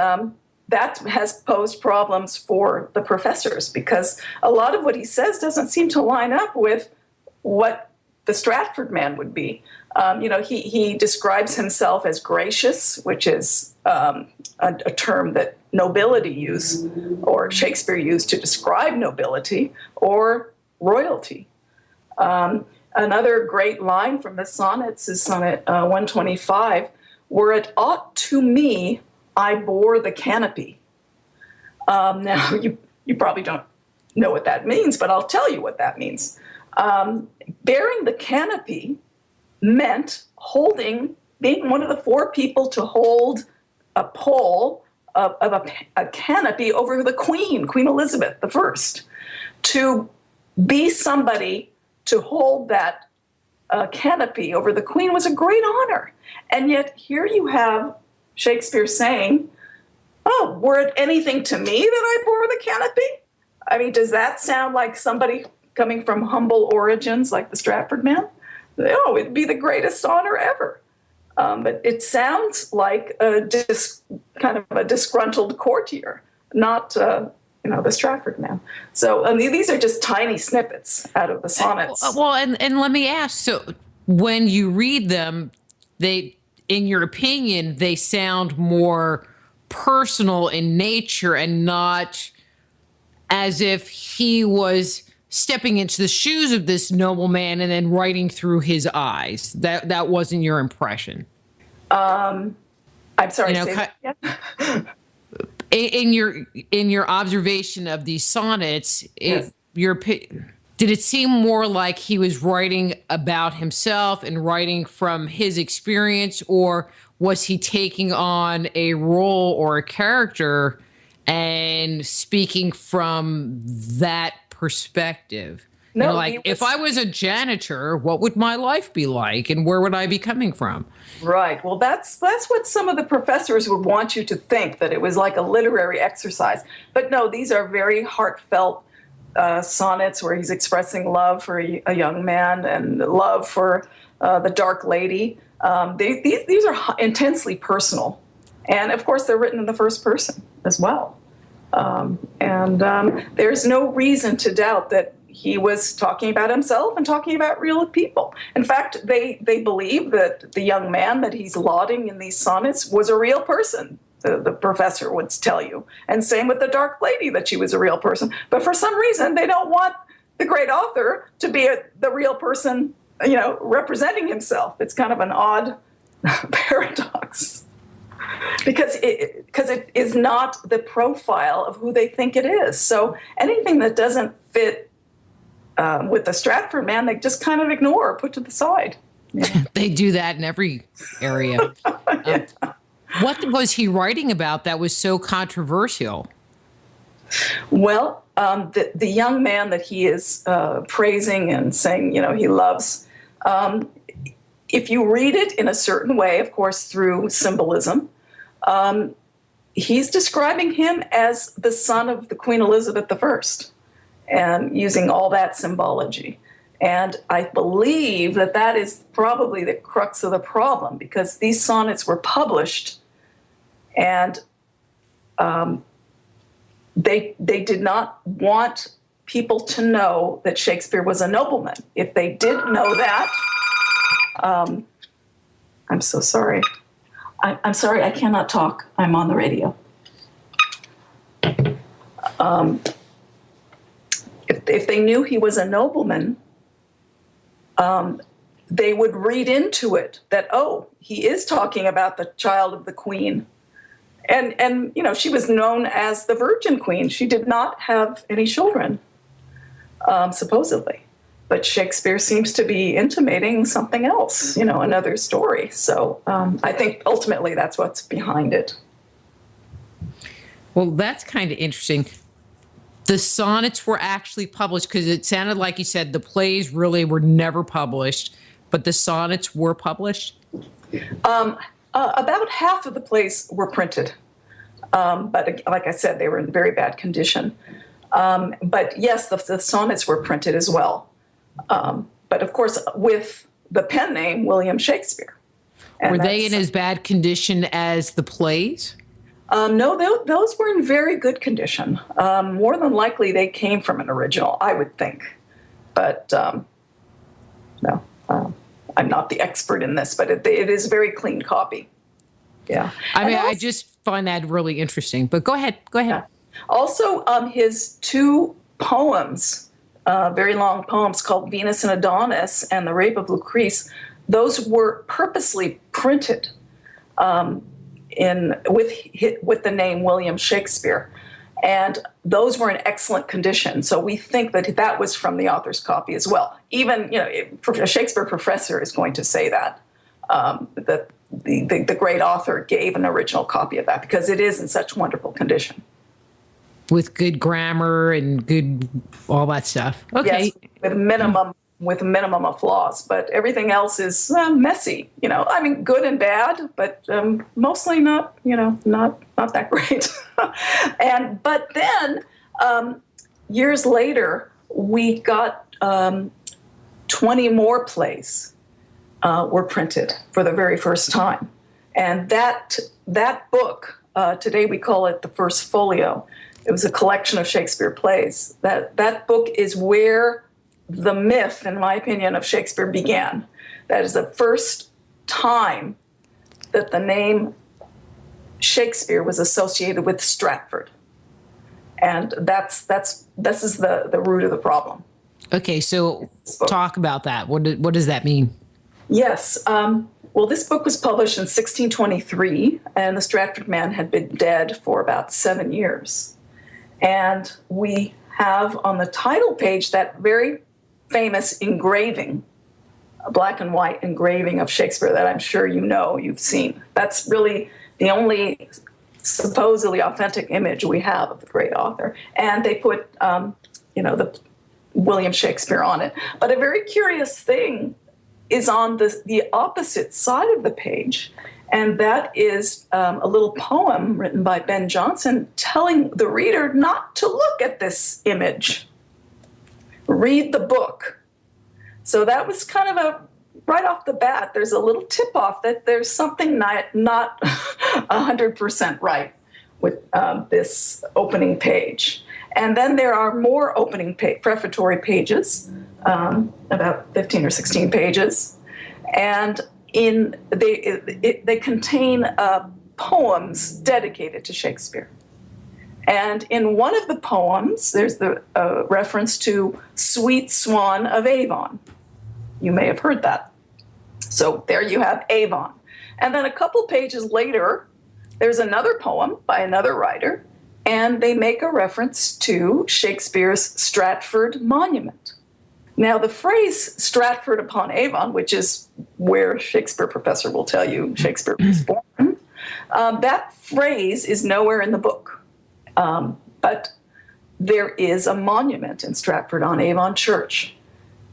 that has posed problems for the professors because a lot of what he says doesn't seem to line up with what the Stratford man would be. He describes himself as gracious, which is a term that nobility use, or Shakespeare used to describe nobility, or royalty. Another great line from the sonnets is Sonnet 125, "Were it aught to me, I bore the canopy." Now, you probably don't know what that means, but I'll tell you what that means. Bearing the canopy meant being one of the four people to hold a pole of a canopy over the Queen Elizabeth I. To be somebody to hold that canopy over the Queen was a great honor. And yet here you have Shakespeare saying, "Oh, were it anything to me that I bore the canopy?" I mean, does that sound like somebody coming from humble origins like the Stratford man? Oh, it'd be the greatest honor ever. But it sounds like kind of a disgruntled courtier, not the Stratford man. So these are just tiny snippets out of the sonnets. Well, and let me ask, so when you read them, they, in your opinion, they sound more personal in nature and not as if he was stepping into the shoes of this nobleman and then writing through his eyes. That wasn't your impression. I'm sorry. In your observation of these sonnets, Yes. Did it seem more like he was writing about himself and writing from his experience, or was he taking on a role or a character and speaking from that perspective? No, if I was a janitor, what would my life be like, and where would I be coming from? Right. Well, that's what some of the professors would want you to think, that it was like a literary exercise. But no, these are very heartfelt sonnets where he's expressing love for a young man and love for the dark lady. These are intensely personal. And of course, they're written in the first person as well. There's no reason to doubt that he was talking about himself and talking about real people. In fact, they believe that the young man that he's lauding in these sonnets was a real person, the professor would tell you. And same with the dark lady, that she was a real person. But for some reason, they don't want the great author to be the real person, representing himself. It's kind of an odd paradox. Because it is not the profile of who they think it is. So anything that doesn't fit with the Stratford man, they just kind of ignore or put to the side. Yeah. They do that in every area. Yeah. What was he writing about that was so controversial? Well, the young man that he is praising and saying, he loves, if you read it in a certain way, of course, through symbolism, he's describing him as the son of the Queen Elizabeth I, and using all that symbology. And I believe that is probably the crux of the problem, because these sonnets were published, and they did not want people to know that Shakespeare was a nobleman. If they did know that, I'm so sorry. I'm sorry, I cannot talk. I'm on the radio. If they knew he was a nobleman, they would read into it that, he is talking about the child of the queen. And she was known as the Virgin Queen. She did not have any children, supposedly. But Shakespeare seems to be intimating something else, another story. So I think ultimately that's what's behind it. Well, that's kind of interesting. The sonnets were actually published, because it sounded like you said the plays really were never published, but the sonnets were published? About half of the plays were printed. But like I said, they were in very bad condition. But yes, the sonnets were printed as well. But of course, with the pen name William Shakespeare. And were they in as bad condition as the plays? No, those were in very good condition. More than likely, they came from an original, I would think. But no, I'm not the expert in this, but it is a very clean copy. Yeah. I just find that really interesting. But go ahead. Yeah. Also, his two poems, very long poems called Venus and Adonis and The Rape of Lucrece, those were purposely printed with the name William Shakespeare. And those were in excellent condition. So we think that was from the author's copy as well. Even, a Shakespeare professor is going to say that the great author gave an original copy of that, because it is in such wonderful condition. With good grammar and good, all that stuff. Okay. Yes, with a minimum of flaws, but everything else is messy. Good and bad, but mostly not that great. But then years later, we got 20 more plays were printed for the very first time, and that book today we call it the First Folio. It was a collection of Shakespeare plays. That book is where the myth, in my opinion, of Shakespeare began. That is the first time that the name Shakespeare was associated with Stratford. And this is the root of the problem. Okay, so talk about that. What does that mean? Yes. Well, this book was published in 1623, and the Stratford man had been dead for about 7 years. And we have on the title page that very famous engraving, a black and white engraving of Shakespeare that I'm sure you've seen. That's really the only supposedly authentic image we have of the great author. And they put, the William Shakespeare on it. But a very curious thing is on the opposite side of the page, and that is a little poem written by Ben Jonson telling the reader not to look at this image. Read the book. So that was kind of right off the bat, there's a little tip-off that there's something not 100% right with this opening page. And then there are more opening prefatory pages, about 15 or 16 pages, and they contain poems dedicated to Shakespeare. And in one of the poems, there's the reference to Sweet Swan of Avon. You may have heard that. So there you have Avon. And then a couple pages later, there's another poem by another writer, and they make a reference to Shakespeare's Stratford Monument. Now, the phrase Stratford upon Avon, which is where Shakespeare professor will tell you Shakespeare was born, that phrase is nowhere in the book. But there is a monument in Stratford-on-Avon Church.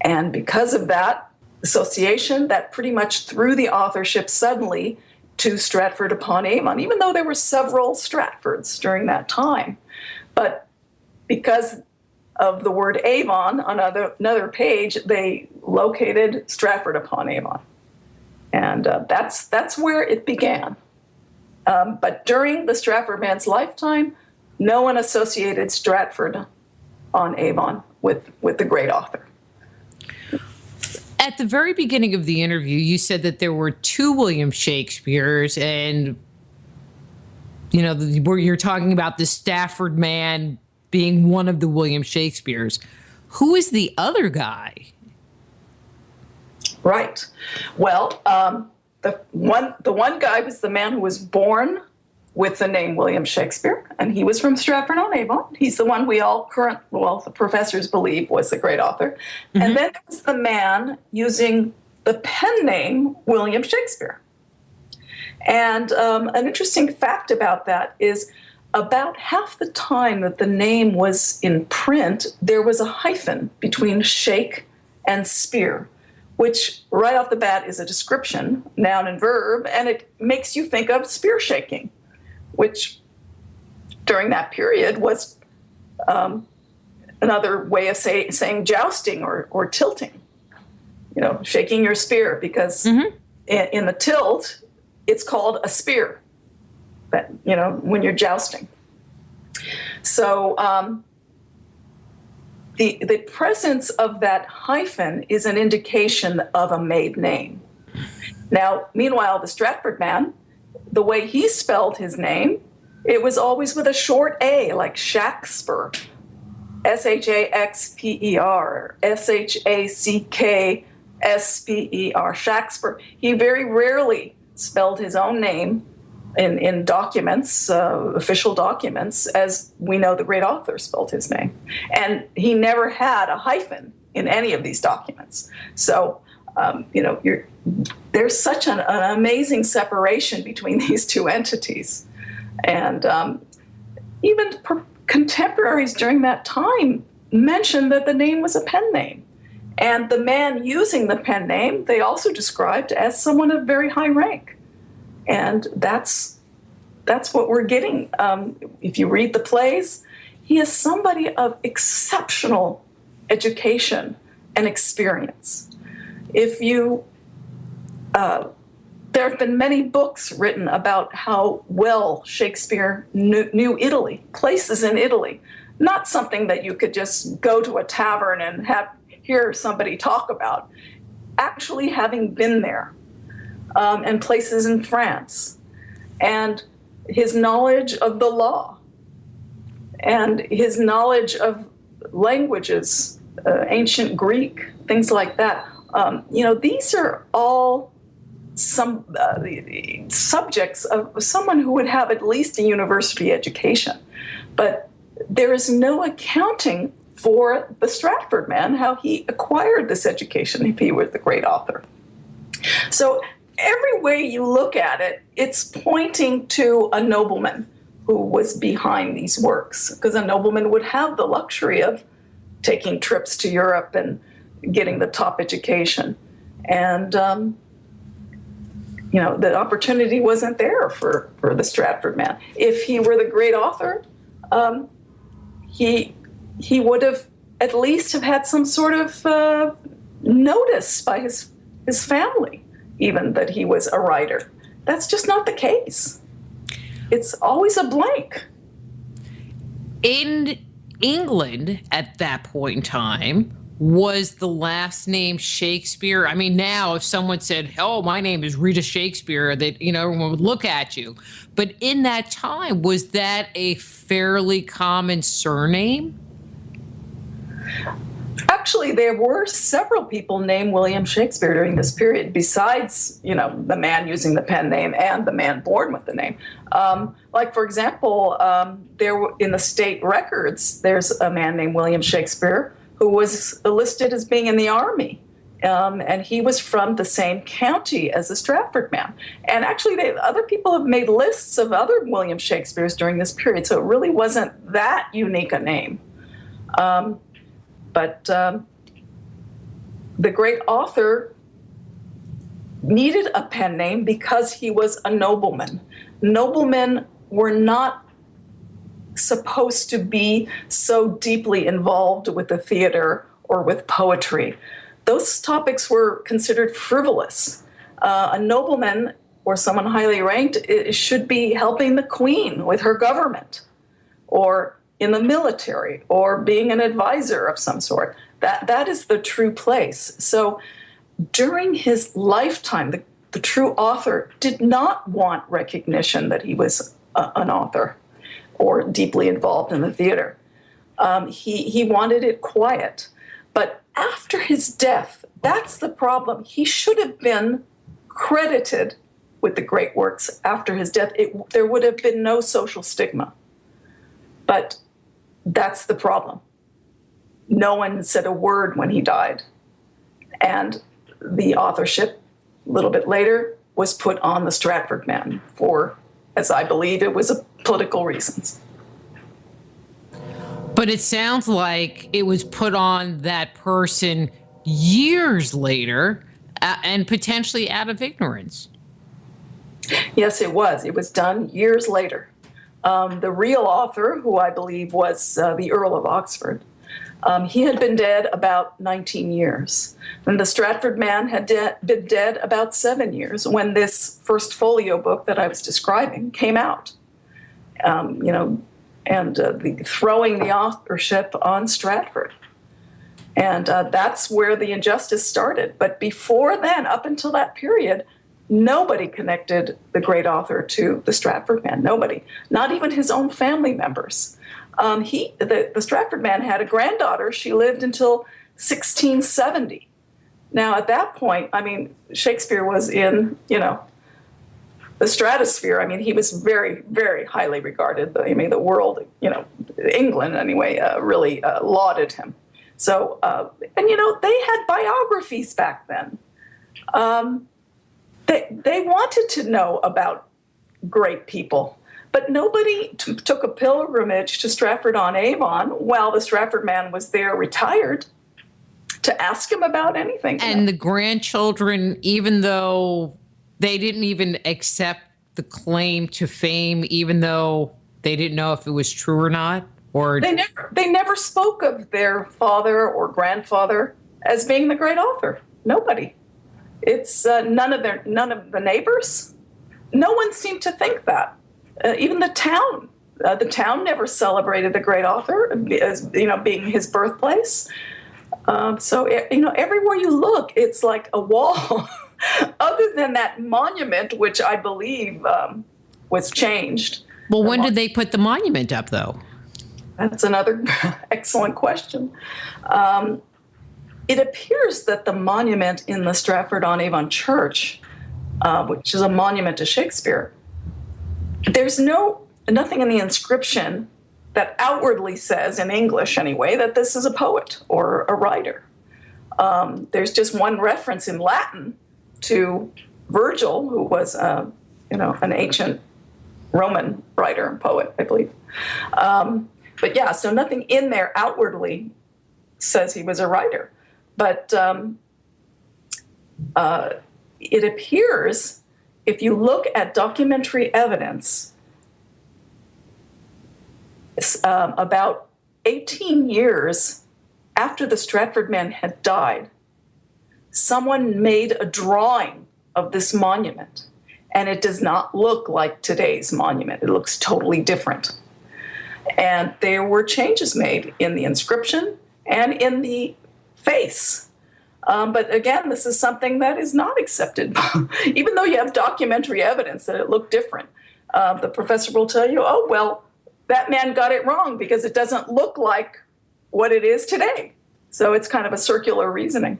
And because of that association, that pretty much threw the authorship suddenly to Stratford-upon-Avon, even though there were several Stratfords during that time. But because of the word Avon on another page, they located Stratford-upon-Avon. And that's where it began. But during the Stratford man's lifetime, no one associated Stratford-on-Avon with the great author. At the very beginning of the interview, you said that there were two William Shakespeares, and where you're talking about the Stratford man being one of the William Shakespeares. Who is the other guy? Right. Well, the one guy was the man who was born with the name William Shakespeare, and he was from Stratford-on-Avon. He's the one we all the professors believe was the great author. Mm-hmm. And then there was the man using the pen name William Shakespeare. And an interesting fact about that is about half the time that the name was in print, there was a hyphen between shake and spear, which right off the bat is a description, noun and verb, and it makes you think of spear shaking, which during that period was another way of saying jousting or tilting, shaking your spear, because in the tilt, it's called a spear, but, when you're jousting. So the presence of that hyphen is an indication of a made name. Now, meanwhile, the Stratford man, the way he spelled his name, it was always with a short A, like Shaxper, Shaxper, Shaksper, Shaxper. He very rarely spelled his own name in documents, official documents, as we know the great author spelled his name. And he never had a hyphen in any of these documents. So, there's such an amazing separation between these two entities. And even contemporaries during that time mentioned that the name was a pen name. And the man using the pen name, they also described as someone of very high rank. And that's what we're getting. If you read the plays, he is somebody of exceptional education and experience. If you, there have been many books written about how well Shakespeare knew Italy, places in Italy, not something that you could just go to a tavern and hear somebody talk about actually having been there, and places in France, and his knowledge of the law, and his knowledge of languages, ancient Greek, things like that. These are all some subjects of someone who would have at least a university education. But there is no accounting for the Stratford man, how he acquired this education if he was the great author. So every way you look at it, it's pointing to a nobleman who was behind these works, because a nobleman would have the luxury of taking trips to Europe and getting the top education. And, the opportunity wasn't there for the Stratford man. If he were the great author, he would have at least have had some sort of notice by his family, even, that he was a writer. That's just not the case. It's always a blank. In England at that point in time, was the last name Shakespeare? I mean, now if someone said, "Oh, my name is Rita Shakespeare," that everyone would look at you. But in that time, was that a fairly common surname? Actually, there were several people named William Shakespeare during this period, besides, the man using the pen name and the man born with the name. Like, for example, in the state records, there's a man named William Shakespeare who was listed as being in the army. And he was from the same county as the Stratford man. And actually, other people have made lists of other William Shakespeares during this period, so it really wasn't that unique a name. But the great author needed a pen name because he was a nobleman. Noblemen were not supposed to be so deeply involved with the theater or with poetry. Those topics were considered frivolous. A nobleman or someone highly ranked should be helping the queen with her government, or in the military, or being an advisor of some sort. That is the true place. So during his lifetime, the true author did not want recognition that he was an author or deeply involved in the theater. He wanted it quiet. But after his death, that's the problem. He should have been credited with the great works after his death. There would have been no social stigma. But that's the problem. No one said a word when he died. And the authorship, a little bit later, was put on the Stratford man for, as I believe, it was political reasons. But it sounds like it was put on that person years later and potentially out of ignorance. Yes, it was. It was done years later. The real author, who I believe was the Earl of Oxford, he had been dead about 19 years. And the Stratford man had been dead about 7 years when this first folio book that I was describing came out. Throwing the authorship on Stratford. And that's where the injustice started. But before then, up until that period, nobody connected the great author to the Stratford man. Nobody. Not even his own family members. The Stratford man had a granddaughter. She lived until 1670. Now, at that point, Shakespeare was in, the stratosphere. he was very, very highly regarded. The world, England anyway, really lauded him. So, they had biographies back then. They wanted to know about great people, but nobody took a pilgrimage to Stratford-on-Avon while the Stratford man was there retired to ask him about anything. And the grandchildren, even though they didn't even accept the claim to fame, even though they didn't know if it was true or not, or they never spoke of their father or grandfather as being the great author. Nobody. It's none of the neighbors. No one seemed to think that. Even the town. The town never celebrated the great author as being his birthplace. So, everywhere you look, it's like a wall. Other than that monument, which I believe was changed. Well, when did they put the monument up, though? That's another excellent question. It appears that the monument in the Stratford-on-Avon Church, which is a monument to Shakespeare, there's nothing in the inscription that outwardly says, in English anyway, that this is a poet or a writer. There's just one reference in Latin to Virgil, who was, an ancient Roman writer and poet, I believe. But yeah, so nothing in there outwardly says he was a writer. But it appears, if you look at documentary evidence, about 18 years after the Stratford men had died, someone made a drawing of this monument, and it does not look like today's monument. It looks totally different. And there were changes made in the inscription and in the face. But again, this is something that is not accepted. Even though you have documentary evidence that it looked different, the professor will tell you, oh, well, that man got it wrong because it doesn't look like what it is today. So it's kind of a circular reasoning.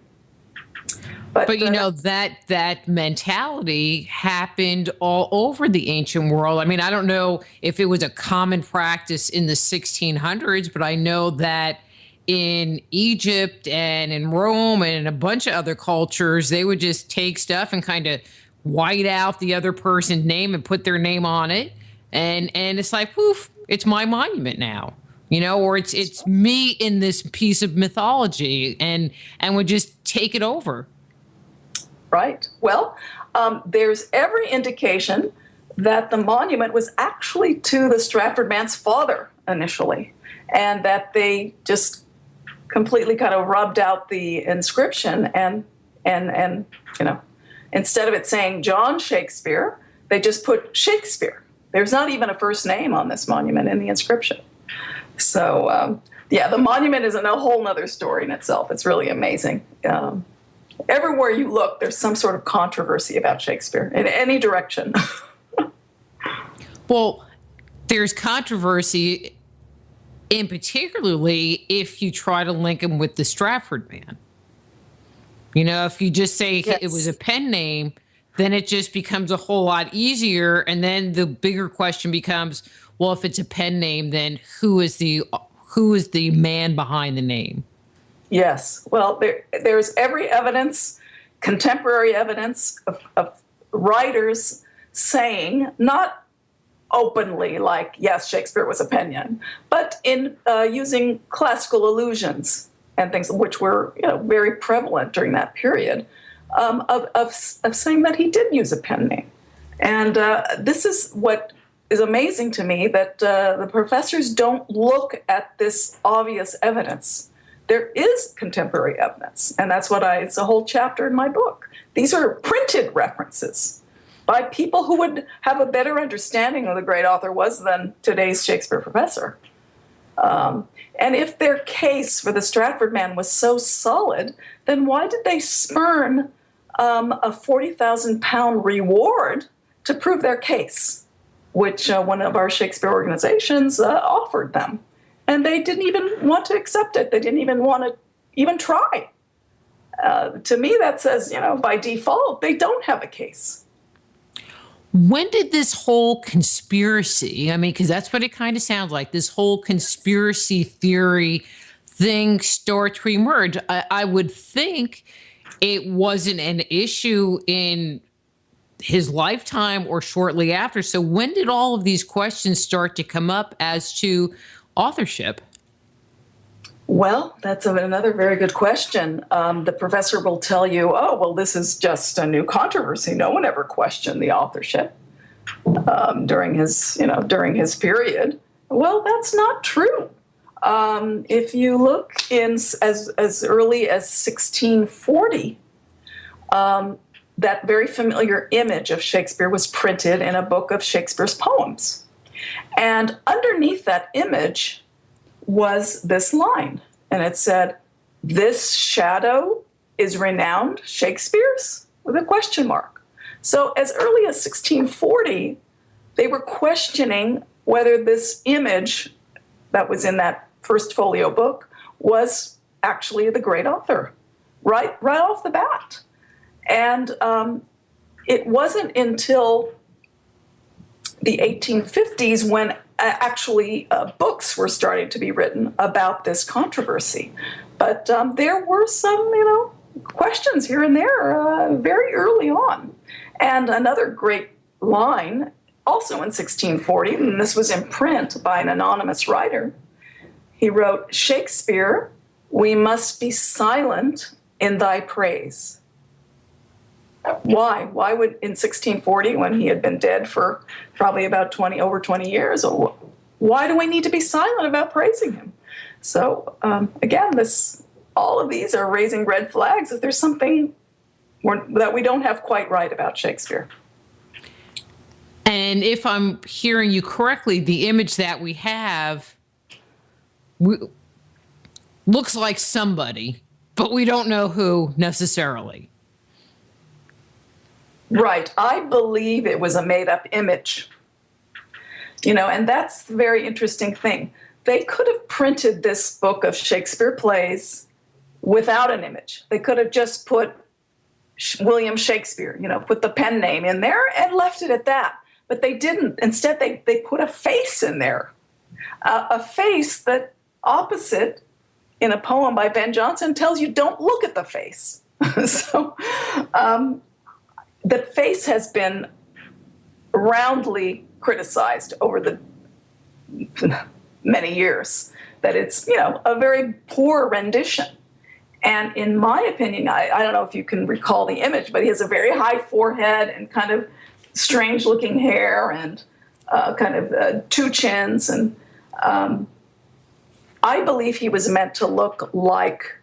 But that mentality happened all over the ancient world. I mean, I don't know if it was a common practice in the 1600s, but I know that in Egypt and in Rome and in a bunch of other cultures, they would just take stuff and kind of white out the other person's name and put their name on it. And it's like, poof, it's my monument now. Or it's me in this piece of mythology, and would just take it over. Right. Well, there's every indication that the monument was actually to the Stratford man's father initially, and that they just completely kind of rubbed out the inscription and instead of it saying John Shakespeare, they just put Shakespeare. There's not even a first name on this monument in the inscription. So, the monument is a whole nother story in itself. It's really amazing. Everywhere you look, there's some sort of controversy about Shakespeare in any direction. Well, there's controversy, in particularly if you try to link him with the Stratford man. If you just say it was a pen name, then it just becomes a whole lot easier. And then the bigger question becomes, well, if it's a pen name, then who is the man behind the name? Yes. Well, there's every evidence, contemporary evidence of writers saying, not openly like, yes, Shakespeare was a pen name, but in using classical allusions and things which were very prevalent during that period, of saying that he did use a pen name. And this is what is amazing to me, that the professors don't look at this obvious evidence. There is contemporary evidence, and that's it's a whole chapter in my book. These are printed references by people who would have a better understanding of the great author was than today's Shakespeare professor. And if their case for the Stratford man was so solid, then why did they spurn a 40,000-pound reward to prove their case, which one of our Shakespeare organizations offered them? And they didn't even want to accept it. They didn't even want to even try. To me, that says, by default, they don't have a case. When did this whole conspiracy, because that's what it kind of sounds like, this whole conspiracy theory thing start to emerge? I would think it wasn't an issue in his lifetime or shortly after. So when did all of these questions start to come up as to authorship? Well, that's another very good question. The professor will tell you, oh, well, this is just a new controversy. No one ever questioned the authorship during his period. Well, that's not true. If you look in as early as 1640, that very familiar image of Shakespeare was printed in a book of Shakespeare's poems. And underneath that image was this line, and it said, this shadow is renowned Shakespeare's? With a question mark. So as early as 1640, they were questioning whether this image that was in that first folio book was actually the great author, right off the bat. And it wasn't until the 1850s when actually books were starting to be written about this controversy. But there were some, questions here and there very early on. And another great line, also in 1640, and this was in print by an anonymous writer, he wrote, "Shakespeare, we must be silent in thy praise." Why? Why would, in 1640, when he had been dead for probably about over 20 years, why do we need to be silent about praising him? So, again, all of these are raising red flags that there's something that we don't have quite right about Shakespeare. And if I'm hearing you correctly, the image that we have looks like somebody, but we don't know who necessarily. Right. I believe it was a made-up image. And that's the very interesting thing. They could have printed this book of Shakespeare plays without an image. They could have just put William Shakespeare, put the pen name in there and left it at that. But they didn't. Instead, they put a face in there, a face that opposite in a poem by Ben Jonson tells you don't look at the face. So the face has been roundly criticized over the many years, that it's, a very poor rendition. And in my opinion, I don't know if you can recall the image, but he has a very high forehead and kind of strange looking hair and kind of two chins. And I believe he was meant to look like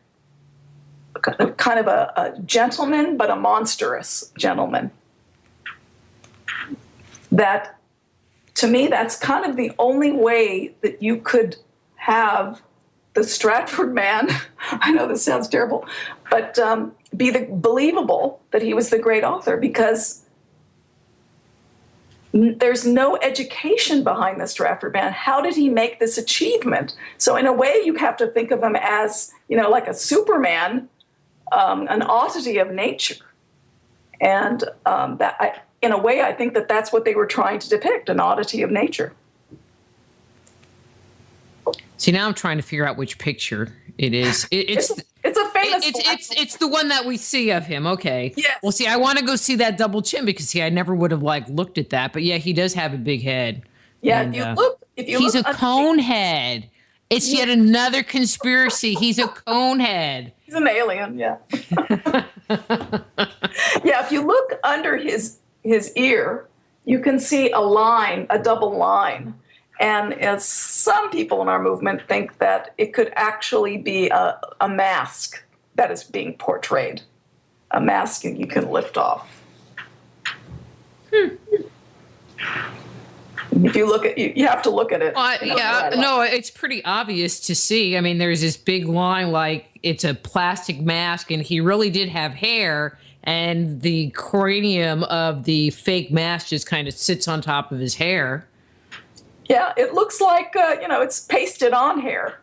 kind of a gentleman, but a monstrous gentleman. That, to me, that's kind of the only way that you could have the Stratford man, I know this sounds terrible, but be believable that he was the great author, because there's no education behind the Stratford man. How did he make this achievement? So in a way, you have to think of him as, like a Superman, an oddity of nature. And in a way, I think that that's what they were trying to depict, an oddity of nature. See, now I'm trying to figure out which picture it is. It's a famous. It's the one that we see of him. Okay. Yes. Well, see, I want to go see that double chin because I never would have looked at that. But yeah, he does have a big head. Yeah. And, if you he's look a cone head. It's yet another conspiracy. He's a cone head. He's an alien. Yeah. Yeah. If you look under his ear, you can see a double line. And as some people in our movement think that it could actually be a mask that is being portrayed, a mask you can lift off. If you look at you have to look at it. No, it's pretty obvious to see. I mean, there's this big line like it's a plastic mask, and he really did have hair, and the cranium of the fake mask just kind of sits on top of his hair. Yeah, it looks like, it's pasted on hair,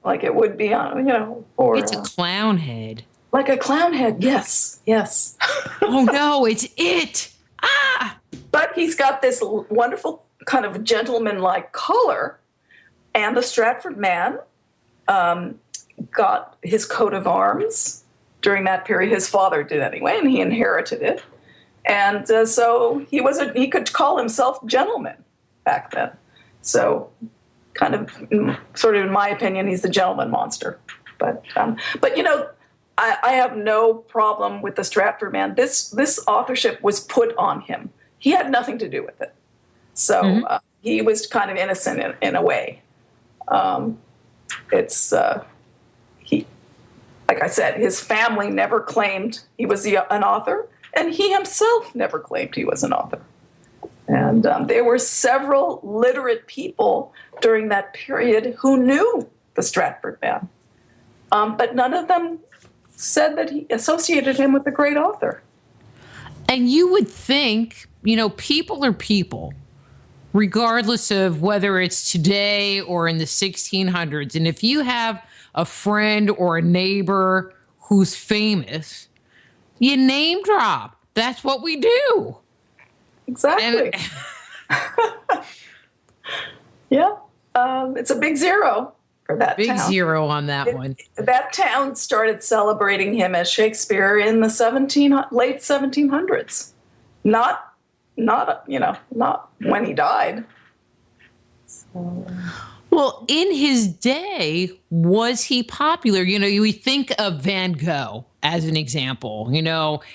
like it would be on, or... It's a clown head. Like a clown head, yes. Oh, no, it's it. Ah! But he's got this wonderful kind of gentleman-like color, and the Stratford man got his coat of arms during that period. His father did anyway, and he inherited it. And so he could call himself gentleman back then. So kind of, sort of in my opinion, he's the gentleman monster. But I have no problem with the Stratford man. This authorship was put on him. He had nothing to do with it. So he was kind of innocent in a way. Like I said, his family never claimed he was an author, and he himself never claimed he was an author. And there were several literate people during that period who knew the Stratford man. but none of them said that he associated him with a great author. And you would think, people are people, regardless of whether it's today or in the 1600s. And if you have a friend or a neighbor who's famous, you name drop. That's what we do. Exactly. Yeah. It's a big zero for that Big town. zero on that one. That town started celebrating him as Shakespeare in the late 1700s. Not when he died. So. Well, in his day, was he popular? You think of Van Gogh as an example.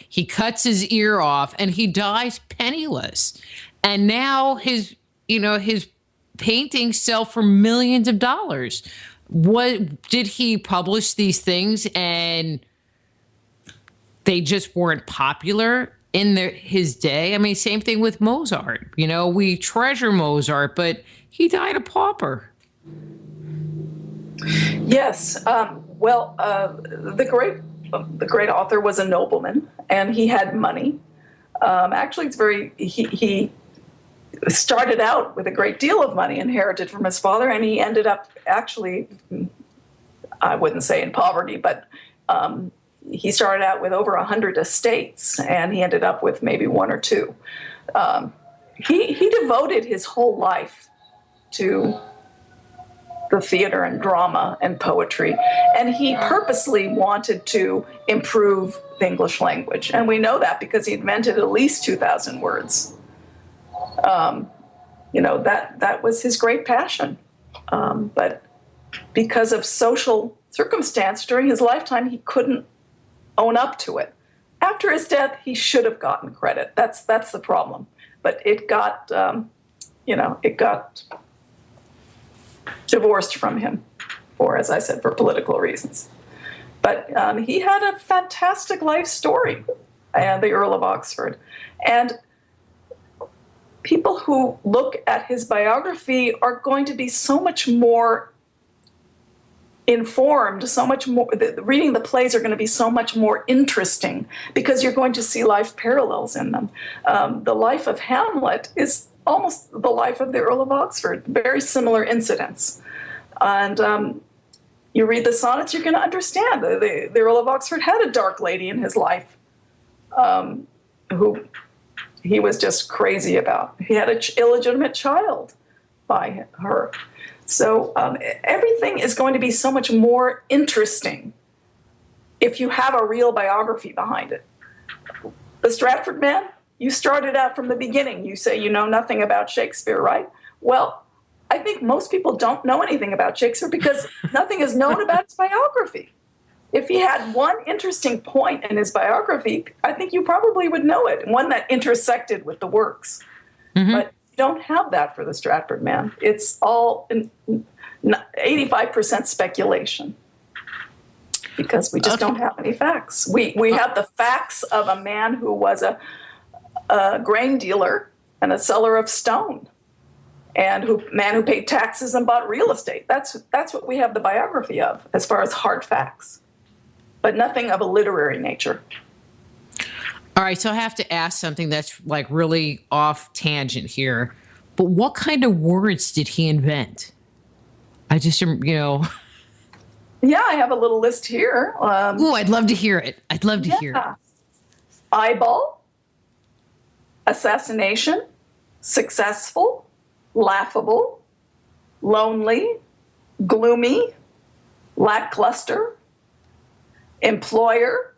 He cuts his ear off and he dies penniless. And now his paintings sell for millions of dollars. Did he publish these things and they just weren't popular in his day? I mean, same thing with Mozart. We treasure Mozart, but he died a pauper. Yes. The great author was a nobleman, and he had money. Actually, he started out with a great deal of money inherited from his father, and he ended up actually, I wouldn't say in poverty, but he started out with over 100 estates, and he ended up with maybe one or two. He devoted his whole life to the theater and drama and poetry, and he purposely wanted to improve the English language. And we know that because he invented at least 2,000 words. That was his great passion. But because of social circumstance during his lifetime, he couldn't own up to it. After his death, he should have gotten credit. That's the problem. But it got divorced from him as I said, for political reasons. But he had a fantastic life story, and the Earl of Oxford. And people who look at his biography are going to be so much more informed, so much more, reading the plays are going to be so much more interesting because you're going to see life parallels in them. The life of Hamlet is almost the life of the Earl of Oxford, very similar incidents. And you read the sonnets, you're going to understand. The Earl of Oxford had a dark lady in his life who he was just crazy about. He had an illegitimate child by her. So everything is going to be so much more interesting if you have a real biography behind it. The Stratford Man, you started out from the beginning. You say you know nothing about Shakespeare, right? Well, I think most people don't know anything about Shakespeare because nothing is known about his biography. If he had one interesting point in his biography, I think you probably would know it, one that intersected with the works. Mm-hmm. But you don't have that for the Stratford Man. It's all 85% speculation because we just don't have any facts. We have the facts of a man who was a grain dealer and a seller of stone, and man who paid taxes and bought real estate. That's what we have the biography of as far as hard facts, but nothing of a literary nature. All right, so I have to ask something that's like really off tangent here, but what kind of words did he invent? I just, Yeah, I have a little list here. I'd love to hear it. I'd love to hear it. Eyeball, assassination, successful, laughable, lonely, gloomy, lackluster, employer.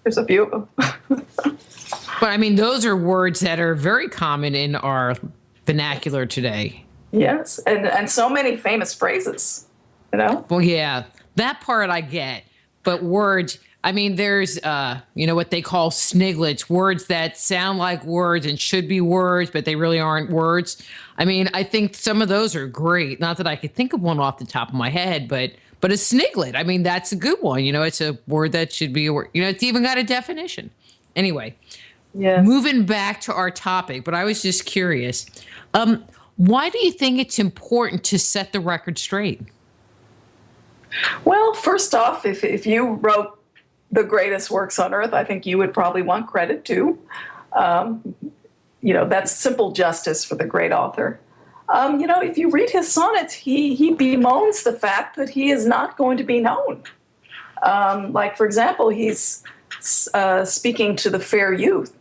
There's a few of them. But I mean, those are words that are very common in our vernacular today. Yes, and so many famous phrases, Well, yeah, that part I get. But words, I mean, there's, what they call sniglets, words that sound like words and should be words, but they really aren't words. I mean, I think some of those are great. Not that I could think of one off the top of my head, but a sniglet, I mean, that's a good one. It's a word that should be a word. It's even got a definition. Anyway, moving back to our topic, but I was just curious. Why do you think it's important to set the record straight? Well, first off, if you wrote the greatest works on earth, I think you would probably want credit too. That's simple justice for the great author. If you read his sonnets, he bemoans the fact that he is not going to be known. Like, for example, he's speaking to the fair youth.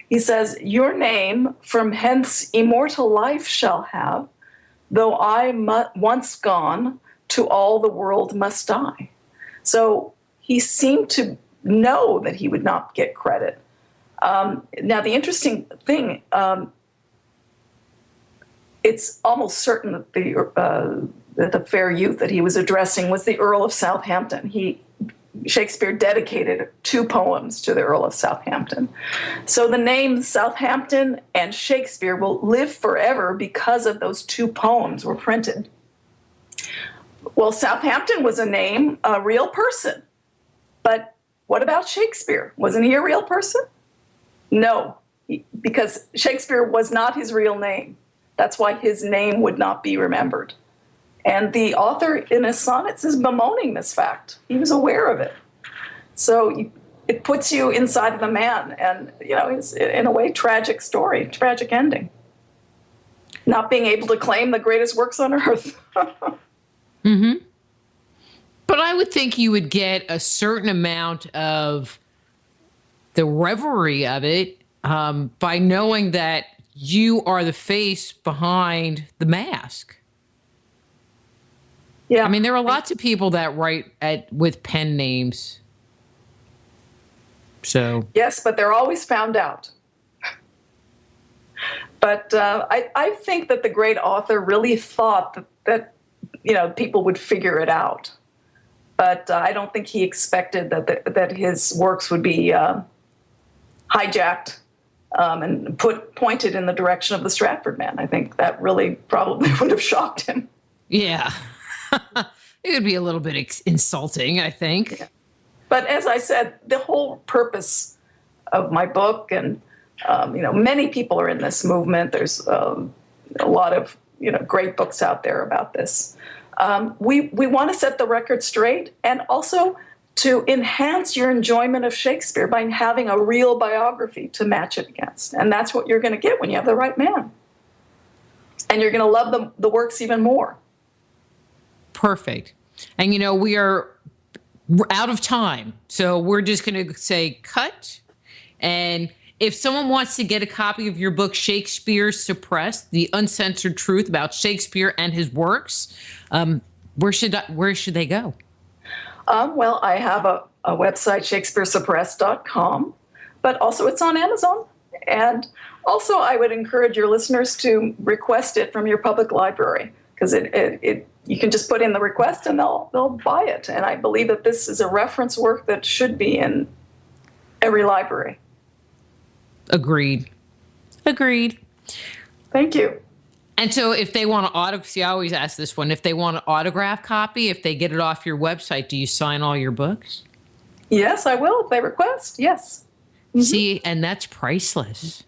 He says, "Your name from hence immortal life shall have, though I once gone, to all the world must die." So he seemed to know that he would not get credit. Now, the interesting thing, it's almost certain that the fair youth that he was addressing was the Earl of Southampton. Shakespeare dedicated 2 poems to the Earl of Southampton. So the names Southampton and Shakespeare will live forever because of those 2 poems were printed. Well, Southampton was a name, a real person. But what about Shakespeare? Wasn't he a real person? No, because Shakespeare was not his real name. That's why his name would not be remembered. And the author in his sonnets is bemoaning this fact. He was aware of it. So it puts you inside of the man. And, it's in a way tragic story, tragic ending. Not being able to claim the greatest works on earth. Mm-hmm. But I would think you would get a certain amount of the reverie of it by knowing that you are the face behind the mask. Yeah. I mean, there are lots of people that write with pen names. So. Yes, but they're always found out. But I think that the great author really thought that people would figure it out. But I don't think he expected that his works would be hijacked and pointed in the direction of the Stratford man. I think that really probably would have shocked him. Yeah. It would be a little bit insulting, I think. Yeah. But as I said, the whole purpose of my book, and many people are in this movement. There's a lot of great books out there about this. We want to set the record straight, and also to enhance your enjoyment of Shakespeare by having a real biography to match it against. And that's what you're going to get when you have the right man. And you're going to love the works even more. Perfect. And, we are out of time. So we're just going to say cut. And if someone wants to get a copy of your book, Shakespeare Suppressed, The Uncensored Truth About Shakespeare and His Works, where should they go? Well, I have a website, shakespearesuppressed.com, but also it's on Amazon. And also I would encourage your listeners to request it from your public library, because you can just put in the request and they'll buy it. And I believe that this is a reference work that should be in every library. Agreed. Thank you. And so if they want to see, I always ask this one, if they want an autograph copy, if they get it off your website, do you sign all your books? Yes, I will. If they request, yes. Mm-hmm. See, and that's priceless.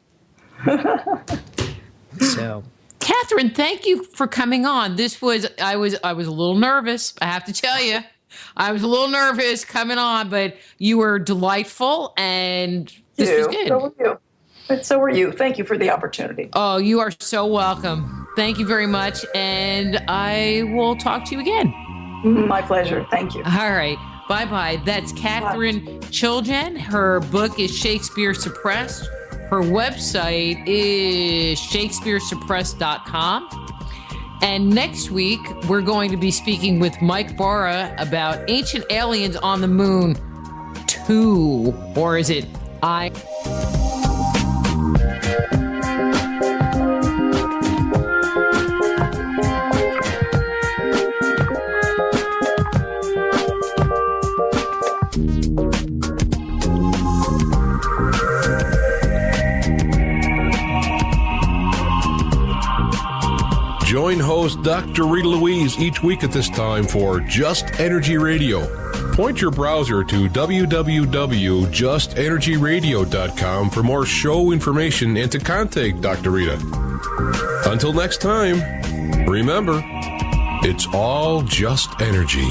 So, Katherine, thank you for coming on. I was a little nervous. I have to tell you, I was a little nervous coming on, but you were delightful, and this was good. So were you. And so were you. Thank you for the opportunity. Oh, you are so welcome. Thank you very much, and I will talk to you again. My pleasure. Thank you. All right. Bye-bye. That's Katherine Chiljan. Her book is Shakespeare Suppressed. Her website is shakespearesuppressed.com. And next week, we're going to be speaking with Mike Barra about Ancient Aliens on the Moon 2. Or is it I... Join host Dr. Rita Louise each week at this time for Just Energy Radio. Point your browser to www.justenergyradio.com for more show information and to contact Dr. Rita. Until next time, remember, it's all just energy.